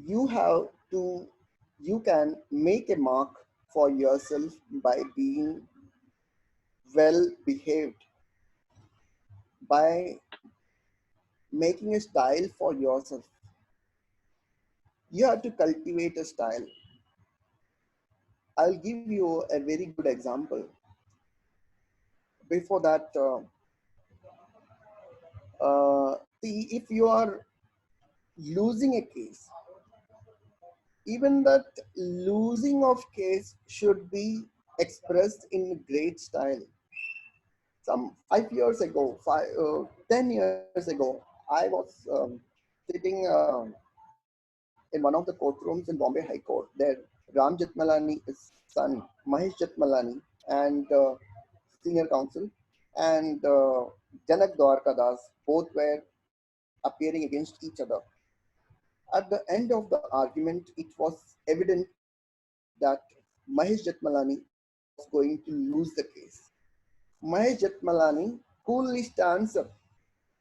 You can make a mark for yourself by being well behaved, by making a style for yourself. You have to cultivate a style. I'll give you a very good example. Before that, see, if you are losing a case, even that losing of case should be expressed in great style. Some 5 years ago, 10 years ago, I was sitting in one of the courtrooms in Bombay High Court. There, Ram Jethmalani's son, Mahesh Jethmalani, and senior counsel, and Janak Dwarkadas, both were appearing against each other. At the end of the argument, it was evident that Mahesh Jethmalani was going to lose the case. Mahesh Jethmalani coolly stands up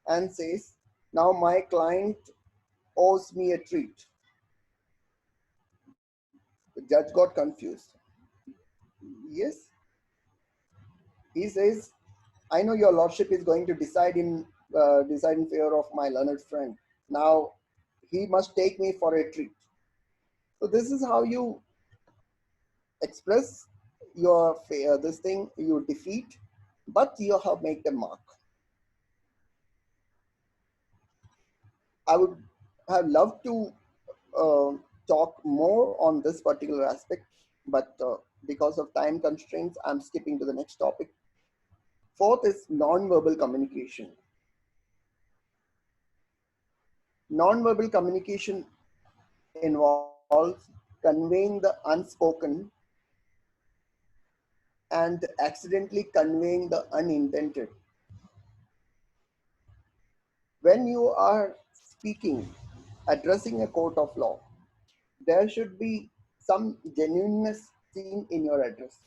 and says, "Now my client owes me a treat." The judge got confused. Yes, he says, "I know your lordship is going to decide in favor of my learned friend. Now he must take me for a treat." So this is how you express your this thing. You defeat, but you have made a mark. I would have loved to talk more on this particular aspect, but because of time constraints, I'm skipping to the next topic. Fourth is non-verbal communication. Non-verbal communication involves conveying the unspoken and accidentally conveying the unintended. When you are speaking, addressing a court of law, there should be some genuineness seen in your address.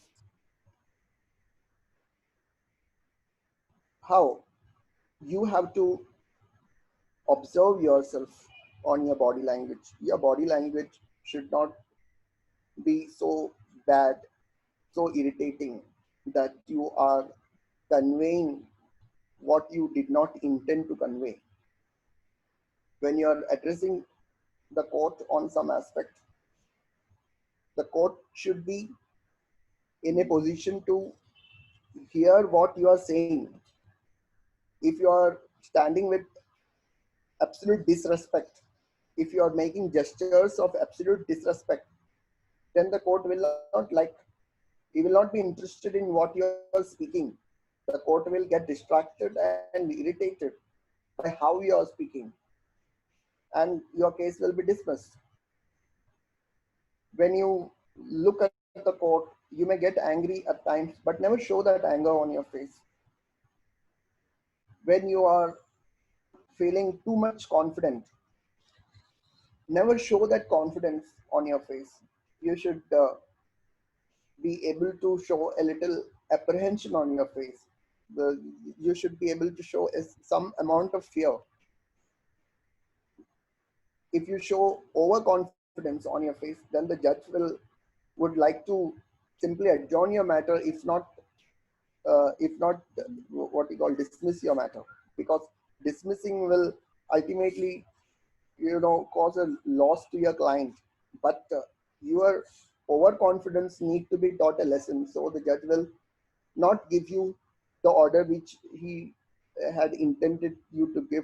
How? You have to observe yourself on your body language. Your body language should not be so bad, so irritating that you are conveying what you did not intend to convey. When you are addressing the court on some aspect, the court should be in a position to hear what you are saying. If you are standing with absolute disrespect, if you are making gestures of absolute disrespect, then the court will not like, he will not be interested in what you are speaking. The court will get distracted and irritated by how you are speaking, and your case will be dismissed. When you look at the court, you may get angry at times, but never show that anger on your face. When you are feeling too much confident, never show that confidence on your face. You should be able to show a little apprehension on your face. You should be able to show some amount of fear. If you show overconfidence on your face, then the judge would like to simply adjourn your matter, if not what we call dismiss your matter, because dismissing will ultimately, cause a loss to your client. But your overconfidence need to be taught a lesson, so the judge will not give you the order which he had intended you to give,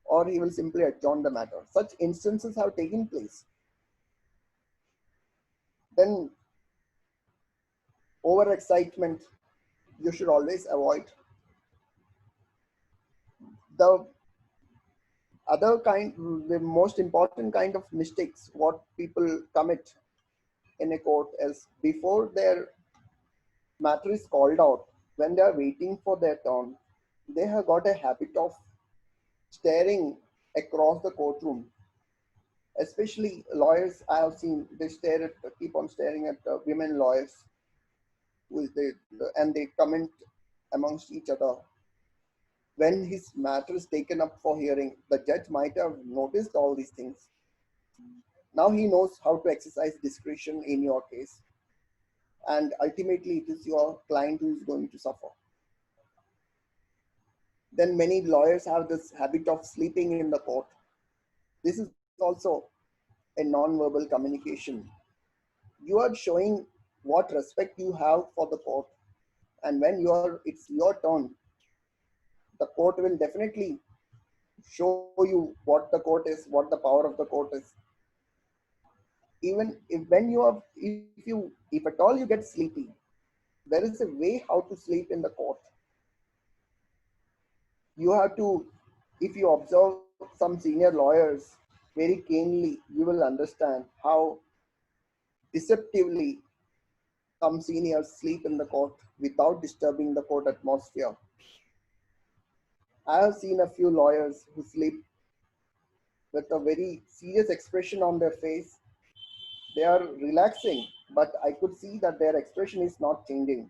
or he will simply adjourn the matter. Such instances have taken place. Then overexcitement you should always avoid. The the most important kind of mistakes what people commit in a court is, before their matter is called out, when they are waiting for their turn, they have got a habit of staring across the courtroom. Especially lawyers, I have seen, they keep on staring at women lawyers, and they comment amongst each other. When his matter is taken up for hearing, the judge might have noticed all these things. Now he knows how to exercise discretion in your case, and ultimately it is your client who is going to suffer. Then many lawyers have this habit of sleeping in the court. This is also a non-verbal communication. You are showing what respect you have for the court, and when it's your turn, the court will definitely show you what the court is, what the power of the court is. Even if at all you get sleepy, there is a way how to sleep in the court. You have to, if you observe some senior lawyers very keenly, you will understand how deceptively some seniors sleep in the court without disturbing the court atmosphere. I have seen a few lawyers who sleep with a very serious expression on their face. They are relaxing, but I could see that their expression is not changing,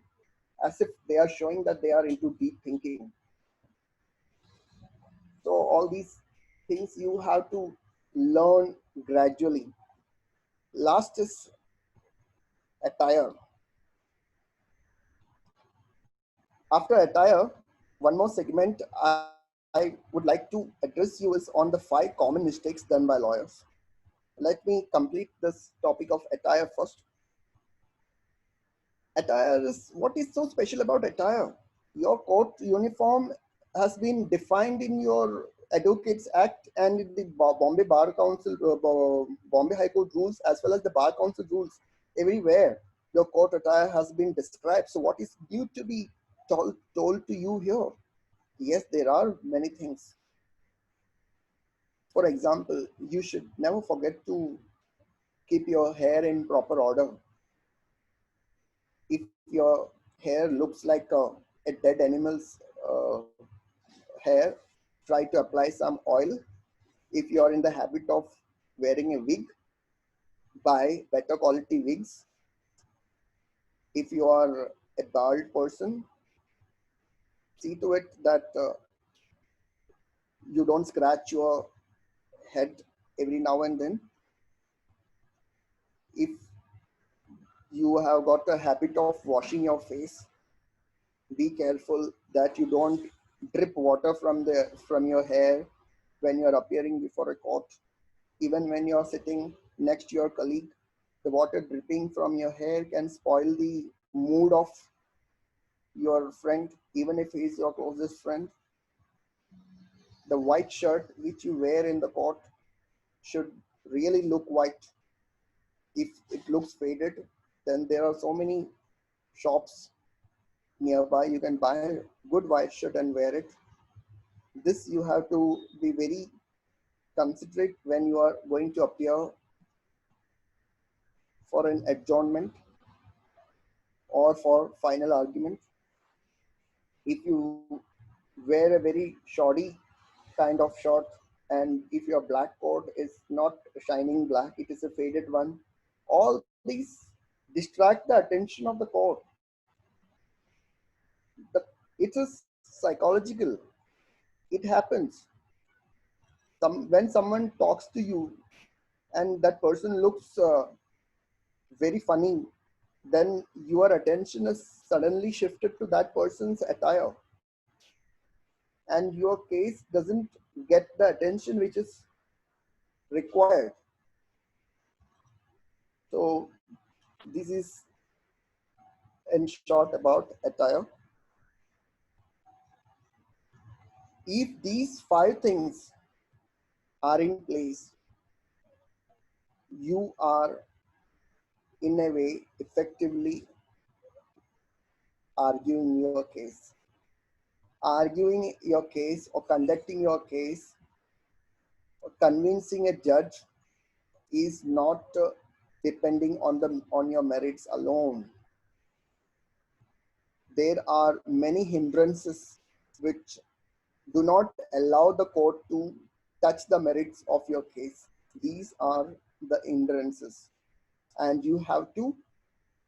as if they are showing that they are into deep thinking. So all these things you have to learn gradually. Last is attire. After attire, one more segment I would like to address you is on the 5 common mistakes done by lawyers. Let me complete this topic of attire first. Attire is, what is so special about attire? Your court uniform has been defined in your Advocates Act and in the Bombay Bar Council, Bombay High Court rules, as well as the Bar Council rules. Everywhere your court attire has been described. So what is due to be told to you here? Yes, there are many things. For example, you should never forget to keep your hair in proper order. If your hair looks like a dead animal's hair, try to apply some oil. If you are in the habit of wearing a wig, buy better quality wigs. If you are a bald person, see to it that you don't scratch your head every now and then. If you have got a habit of washing your face, be careful that you don't drip water from your hair when you are appearing before a court. Even when you are sitting next to your colleague, the water dripping from your hair can spoil the mood of your friend, even if he is your closest friend. The white shirt which you wear in the court should really look white. If it looks faded, then there are so many shops nearby. You can buy a good white shirt and wear it. This you have to be very considerate when you are going to appear for an adjournment or for final argument. If you wear a very shoddy kind of shirt, and if your black coat is not shining black, it is a faded one, all these distract the attention of the court. It is psychological. It happens. When someone talks to you and that person looks very funny, then your attention is suddenly shifted to that person's attire, and your case doesn't get the attention which is required. So this is in short about attire. If these 5 things are in place, you are in a way effectively arguing your case. Arguing your case or conducting your case or convincing a judge is not depending on your merits alone. There are many hindrances which do not allow the court to touch the merits of your case. These are the hindrances, and you have to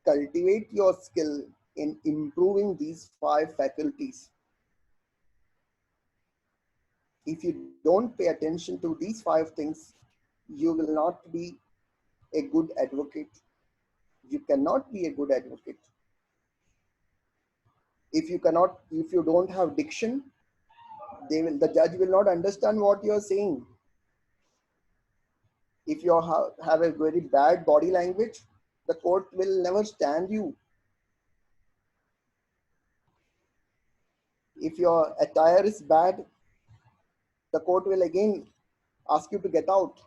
cultivate your skill in improving these 5 faculties. If you don't pay attention to these 5 things, you will not be a good advocate. You cannot be a good advocate. If you don't have diction, the judge will not understand what you are saying. If you have a very bad body language, the court will never stand you. If your attire is bad, the court will again ask you to get out.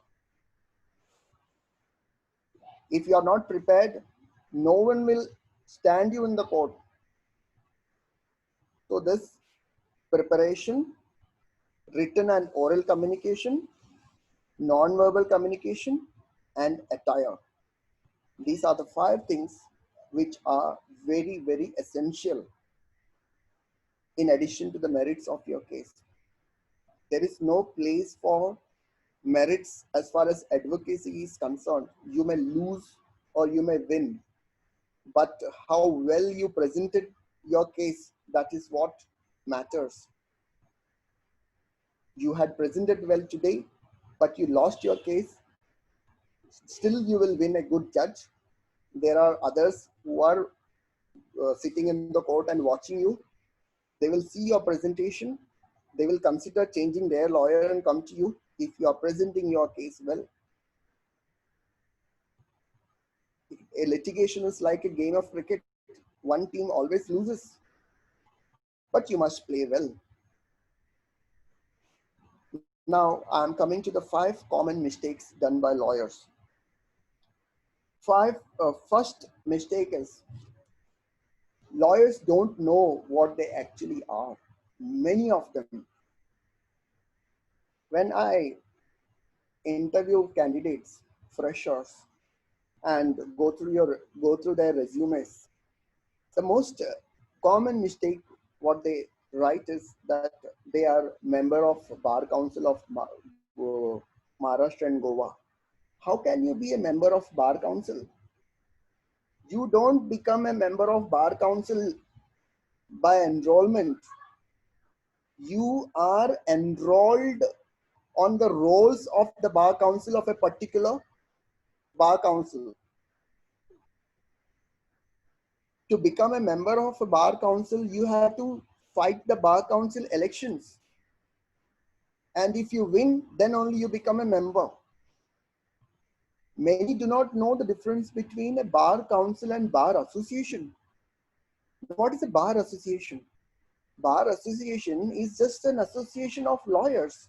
If you are not prepared, no one will stand you in the court. So this preparation, written and oral communication, non-verbal communication, and attire. These are the 5 things which are very, very essential in addition to the merits of your case. There is no place for merits as far as advocacy is concerned. You may lose or you may win, but how well you presented your case, that is what matters. You had presented well today, but you lost your case. Still, you will win a good judge. There are others who are sitting in the court and watching you. They will see your presentation. They will consider changing their lawyer and come to you if you are presenting your case well. A litigation is like a game of cricket. One team always loses, but you must play well. Now, I'm coming to the 5 common mistakes done by lawyers. First mistake is lawyers don't know what they actually are. Many of them. When I interview candidates, freshers, and go through their resumes, the most common mistake what they write is that they are member of Bar Council of Maharashtra and Goa. How can you be a member of Bar Council? You don't become a member of Bar Council by enrollment. You are enrolled on the rolls of the Bar Council of a particular Bar Council. To become a member of a Bar Council, you have to fight the Bar Council elections. And if you win, then only you become a member. Many do not know the difference between a Bar Council and Bar Association. What is a Bar Association? Bar Association is just an association of lawyers.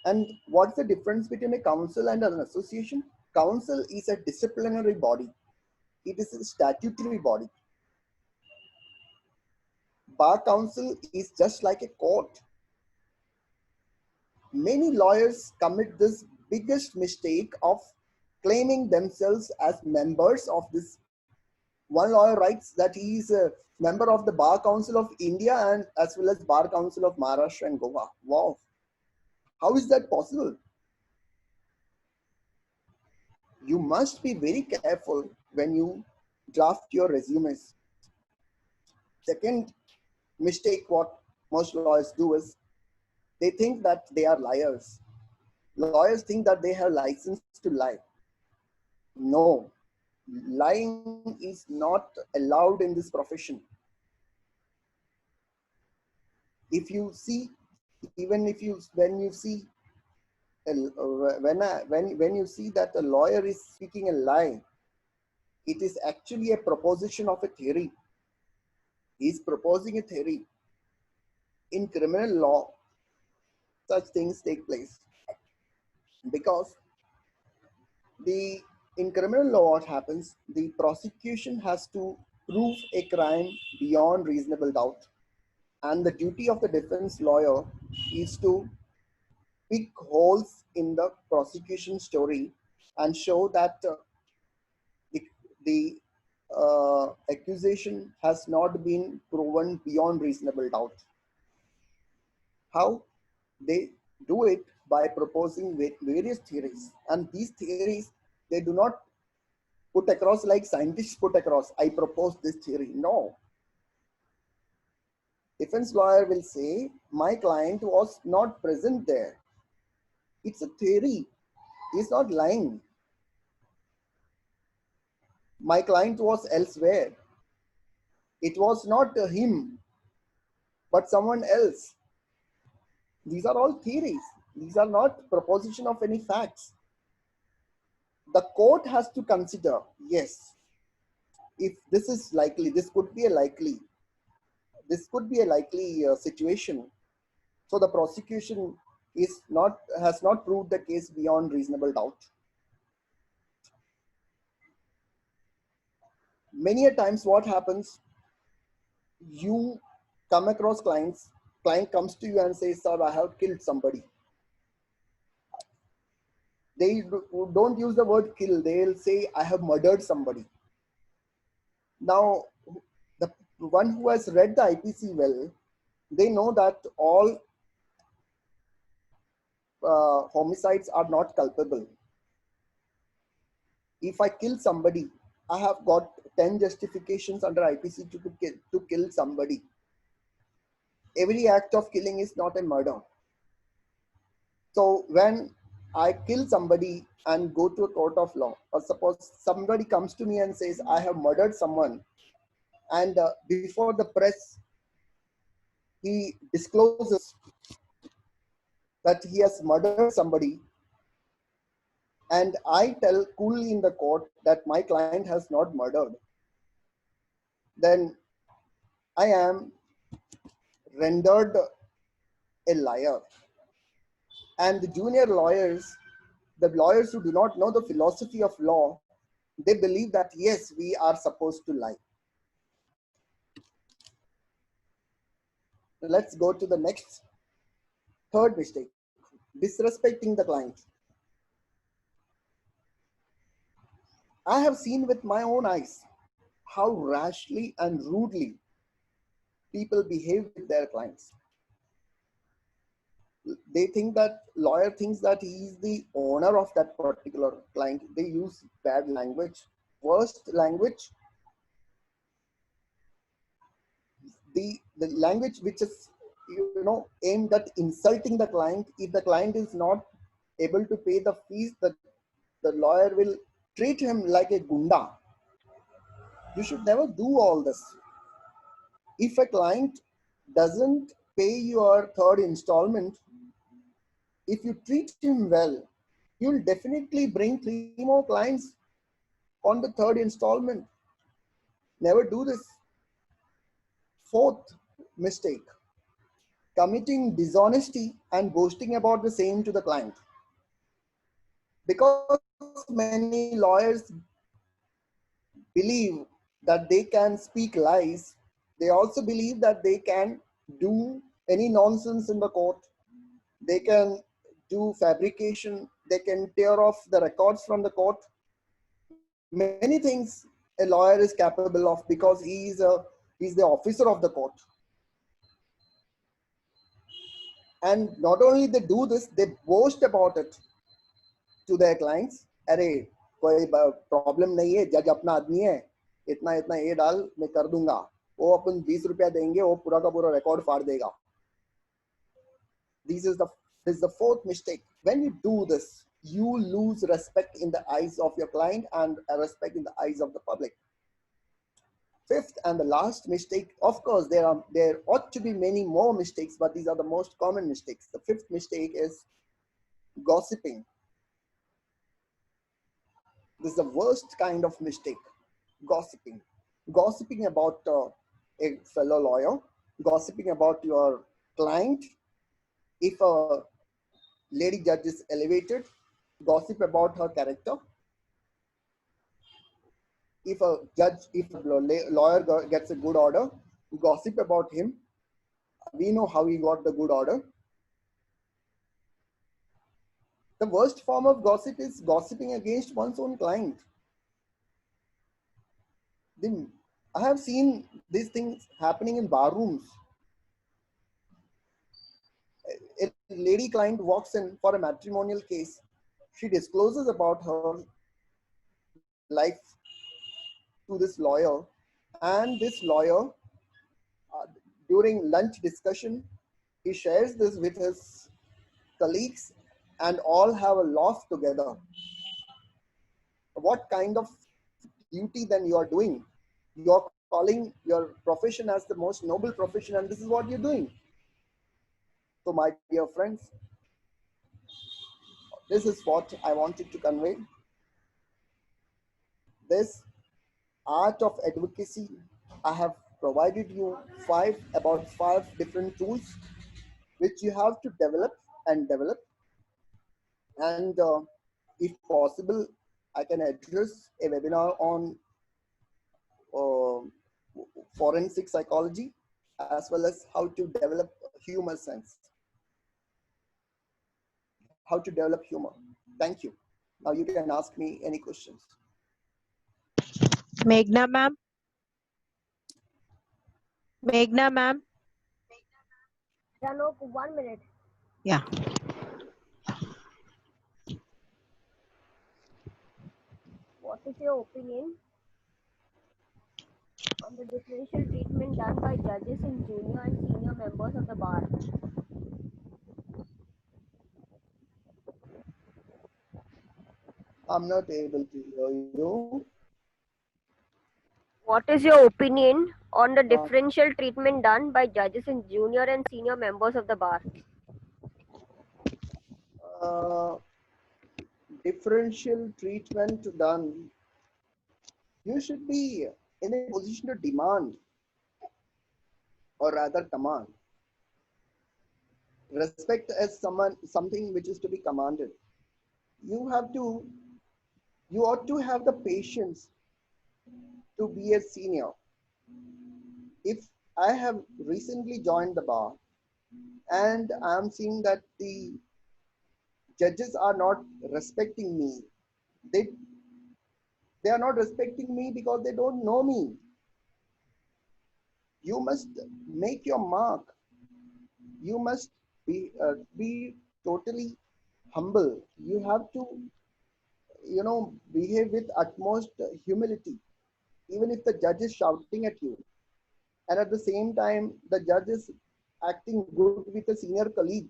And what's the difference between a council and an association? Council is a disciplinary body. It is a statutory body. Bar Council is just like a court. Many lawyers commit this biggest mistake of claiming themselves as members of this. One lawyer writes that he is a member of the Bar Council of India and as well as Bar Council of Maharashtra and Goa. Wow. How is that possible? You must be very careful when you draft your resumes. Second mistake what most lawyers do is they think that they are liars. Lawyers think that they have license to lie. No, lying is not allowed in this profession. If you see, even if you, when you see, when you see that a lawyer is speaking a lie, it is actually a proposition of a theory. He is proposing a theory. In criminal law, such things take place because in criminal law, what happens? The prosecution has to prove a crime beyond reasonable doubt, and the duty of the defense lawyer is to pick holes in the prosecution story and show that the accusation has not been proven beyond reasonable doubt. How? They do it by proposing various theories, and these theories, they do not put across like scientists put across, I propose this theory. No. Defense lawyer will say, my client was not present there. It's a theory. He's not lying. My client was elsewhere. It was not him, but someone else. These are all theories. These are not proposition of any facts. The court has to consider, yes, if this is likely, this could be a likely situation. So the prosecution has not proved the case beyond reasonable doubt. Many a times what happens, you come across client comes to you and says, sir, I have killed somebody. They don't use the word kill, they'll say, I have murdered somebody. Now, the one who has read the IPC well, they know that all homicides are not culpable. If I kill somebody, I have got 10 justifications under IPC to kill somebody. Every act of killing is not a murder. So when I kill somebody and go to a court of law, or suppose somebody comes to me and says, I have murdered someone, and before the press, he discloses that he has murdered somebody, and I tell coolly in the court that my client has not murdered, then I am rendered a liar. And the junior lawyers, the lawyers who do not know the philosophy of law, they believe that yes, we are supposed to lie. Let's go to the next, third mistake, disrespecting the client. I have seen with my own eyes how rashly and rudely people behave with their clients. They think that lawyer thinks that he is the owner of that particular client. They use bad language, worst language. The language which is aimed at insulting the client. If the client is not able to pay the fees, the lawyer will treat him like a gunda. You should never do all this. If a client doesn't pay your third installment, if you treat him well, you'll definitely bring 3 more clients on the third installment. Never do this. Fourth mistake, committing dishonesty and boasting about the same to the client. Because many lawyers believe that they can speak lies, they also believe that they can do any nonsense in the court. They can do fabrication, they can tear off the records from the court. Many things a lawyer is capable of because he's the officer of the court. And not only they do this, they boast about it to their clients. अरे कोई problem नहीं है, जज अपना आदमी है, इतना इतना ये डाल मैं कर दूंगा, वो अपन 20 रुपया देंगे, वो पूरा का पूरा रिकॉर्ड फाड़ देगा. This is the fourth mistake. When you do this, you lose respect in the eyes of your client and respect in the eyes of the public. Fifth and the last mistake, of course, there ought to be many more mistakes, but these are the most common mistakes. The fifth mistake is gossiping. This is the worst kind of mistake, gossiping. Gossiping about a fellow lawyer, gossiping about your client. If a lady judge is elevated, gossip about her character. If a lawyer gets a good order, gossip about him. We know how he got the good order. The worst form of gossip is gossiping against one's own client. I have seen these things happening in bar rooms. A lady client walks in for a matrimonial case. She discloses about her life to this lawyer, and this lawyer, during lunch discussion, he shares this with his colleagues and all have a laugh together. What kind of duty then you are doing? You're calling your profession as the most noble profession, and this is what you're doing. So my dear friends, this is what I wanted to convey. This art of advocacy, I have provided you about five different tools which you have to develop. And if possible, I can address a webinar on forensic psychology, as well as how to develop humor sense. How to develop humor. Thank you. Now you can ask me any questions. Meghna ma'am. Meghna ma'am. Ranok, 1 minute. Yeah. What is your opinion on the differential treatment done by judges in junior and senior members of the bar? I'm not able to hear you. What is your opinion on the differential treatment done by judges in junior and senior members of the bar? Differential treatment done. You should be in a position to demand, or rather command. Respect as something which is to be commanded. You ought to have the patience to be a senior. If I have recently joined the bar and I'm seeing that the judges are not respecting me, they are not respecting me because they don't know me. You must make your mark. You must be totally humble. You have to, behave with utmost humility, even if the judge is shouting at you. And at the same time, the judge is acting good with a senior colleague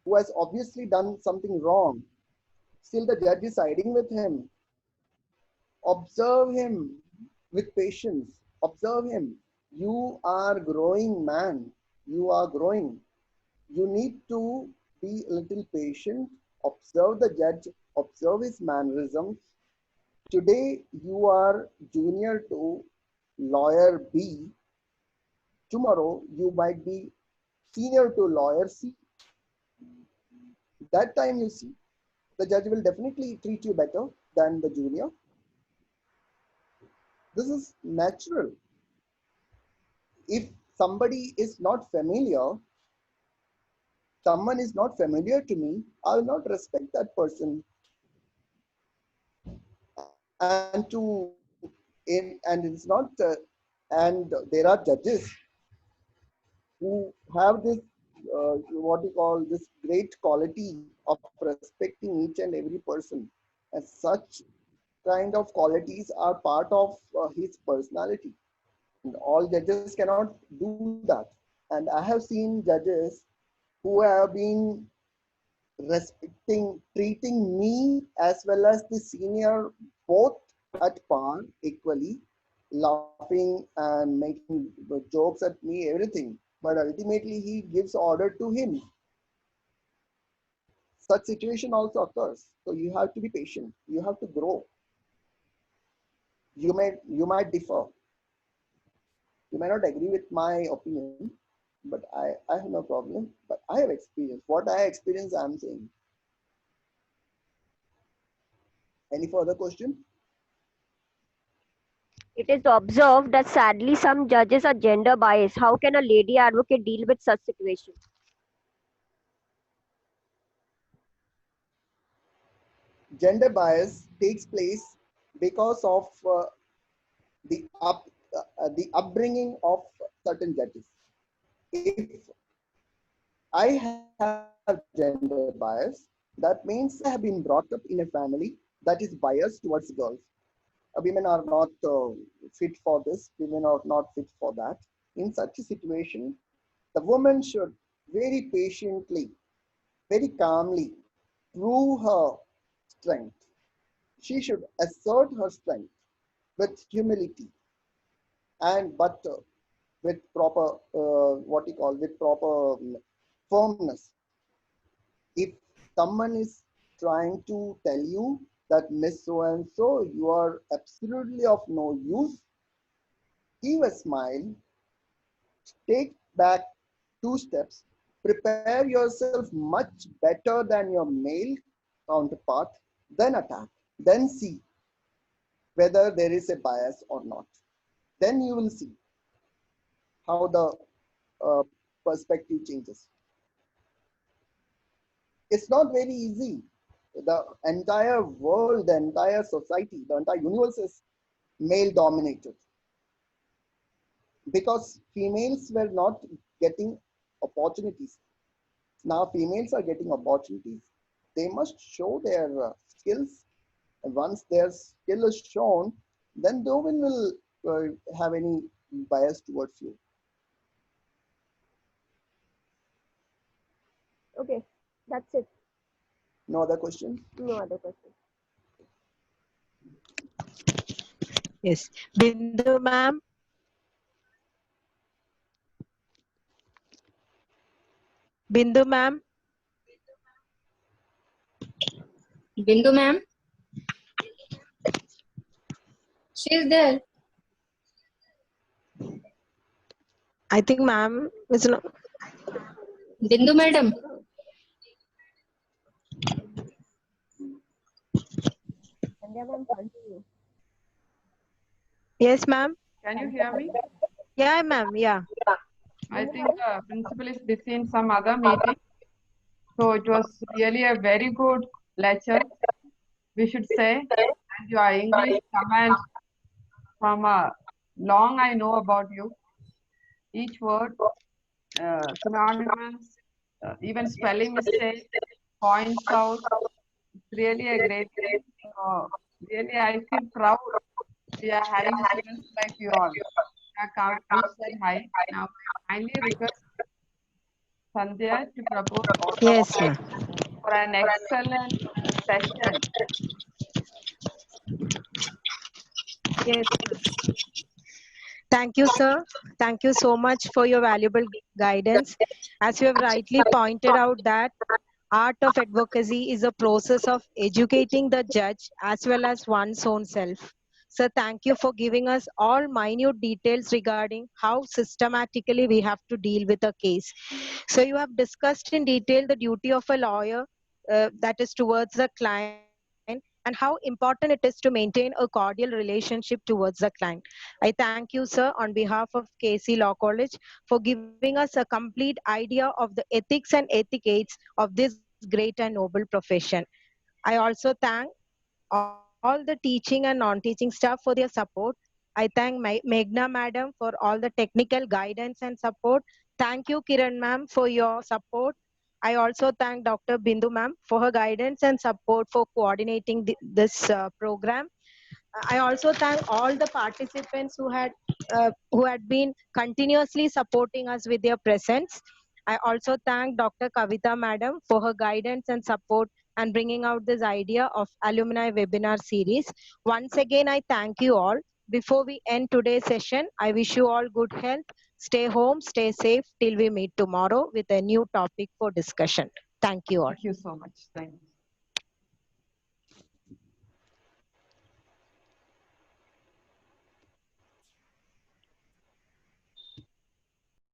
who has obviously done something wrong. Still, the judge is siding with him. Observe him with patience. Observe him. You are growing, man. You are growing. You need to be a little patient. Observe the judge. Observe his mannerisms. Today, you are junior to lawyer B. Tomorrow, you might be senior to lawyer C. That time, you see, the judge will definitely treat you better than the junior. This is natural. If somebody is not familiar, someone is not familiar to me, I will not respect that person. And it's not, and there are judges who have this, what you call this great quality of respecting each and every person. And such kind of qualities are part of his personality. And all judges cannot do that. And I have seen judges who have been treating me as well as the senior both at par equally, laughing and making jokes at me, everything. But ultimately, he gives order to him. Such situation also occurs. So you have to be patient. You have to grow. You might differ. You may not agree with my opinion, but I have no problem. But I have experience. What I experience, I'm saying. Any further question? It is observed that sadly some judges are gender biased. How can a lady advocate deal with such situations? Gender bias takes place because of the upbringing of certain judges. If I have gender bias, that means I have been brought up in a family that is biased towards girls. Women are not fit for this. Women are not fit for that. In such a situation, the woman should very patiently, very calmly prove her strength. She should assert her strength with humility and but with proper what you call with proper firmness. If someone is trying to tell you that Miss So and so, you are absolutely of no use, give a smile, take back 2 steps, prepare yourself much better than your male counterpart, then attack, then see whether there is a bias or not. Then you will see how the uh, perspective changes. It's not very easy. The entire world, the entire society, the entire universe is male dominated because females were not getting opportunities. Now females are getting opportunities. They must show their skills, and once their skill is shown, then no one will have any bias towards you. Okay, that's it. No other questions? No other questions. Yes. Bindu ma'am. Bindu ma'am. Bindu ma'am, she is there. I think ma'am is not. Bindu madam. Sandhya ma'am, continue. Yes, ma'am. Can you hear me? Yeah, ma'am. Yeah. I think the principal is busy in some other meeting. So it was really a very good lecture, we should say. And your English command from a long I know about you. Each word, synonymous, even spelling mistake, points out. It's really a great thing. So really, I feel proud we are having students like you all. You said hi. Now, I kindly request Sandhya to propose Yes, ma'am. for an excellent session. Yes, ma'am. Thank you, sir. Thank you so much for your valuable guidance. As you have rightly pointed out that art of advocacy is a process of educating the judge as well as one's own self. So thank you for giving us all minute details regarding how systematically we have to deal with a case. So you have discussed in detail the duty of a lawyer, that is towards the client, and how important it is to maintain a cordial relationship towards the client. I thank you, sir, on behalf of KC Law College for giving us a complete idea of the ethics and etiquettes of this great and noble profession. I also thank all the teaching and non-teaching staff for their support. I thank Meghna madam for all the technical guidance and support. Thank you, Kiran ma'am, for your support. I also thank Dr. Bindu ma'am for her guidance and support for coordinating this program. I also thank all the participants who had been continuously supporting us with their presence. I also thank Dr. Kavita Madam for her guidance and support and bringing out this idea of alumni webinar series. Once again, I thank you all. Before we end today's session, I wish you all good health. Stay home, stay safe till we meet tomorrow with a new topic for discussion. Thank you all. Thank you so much. Thank you.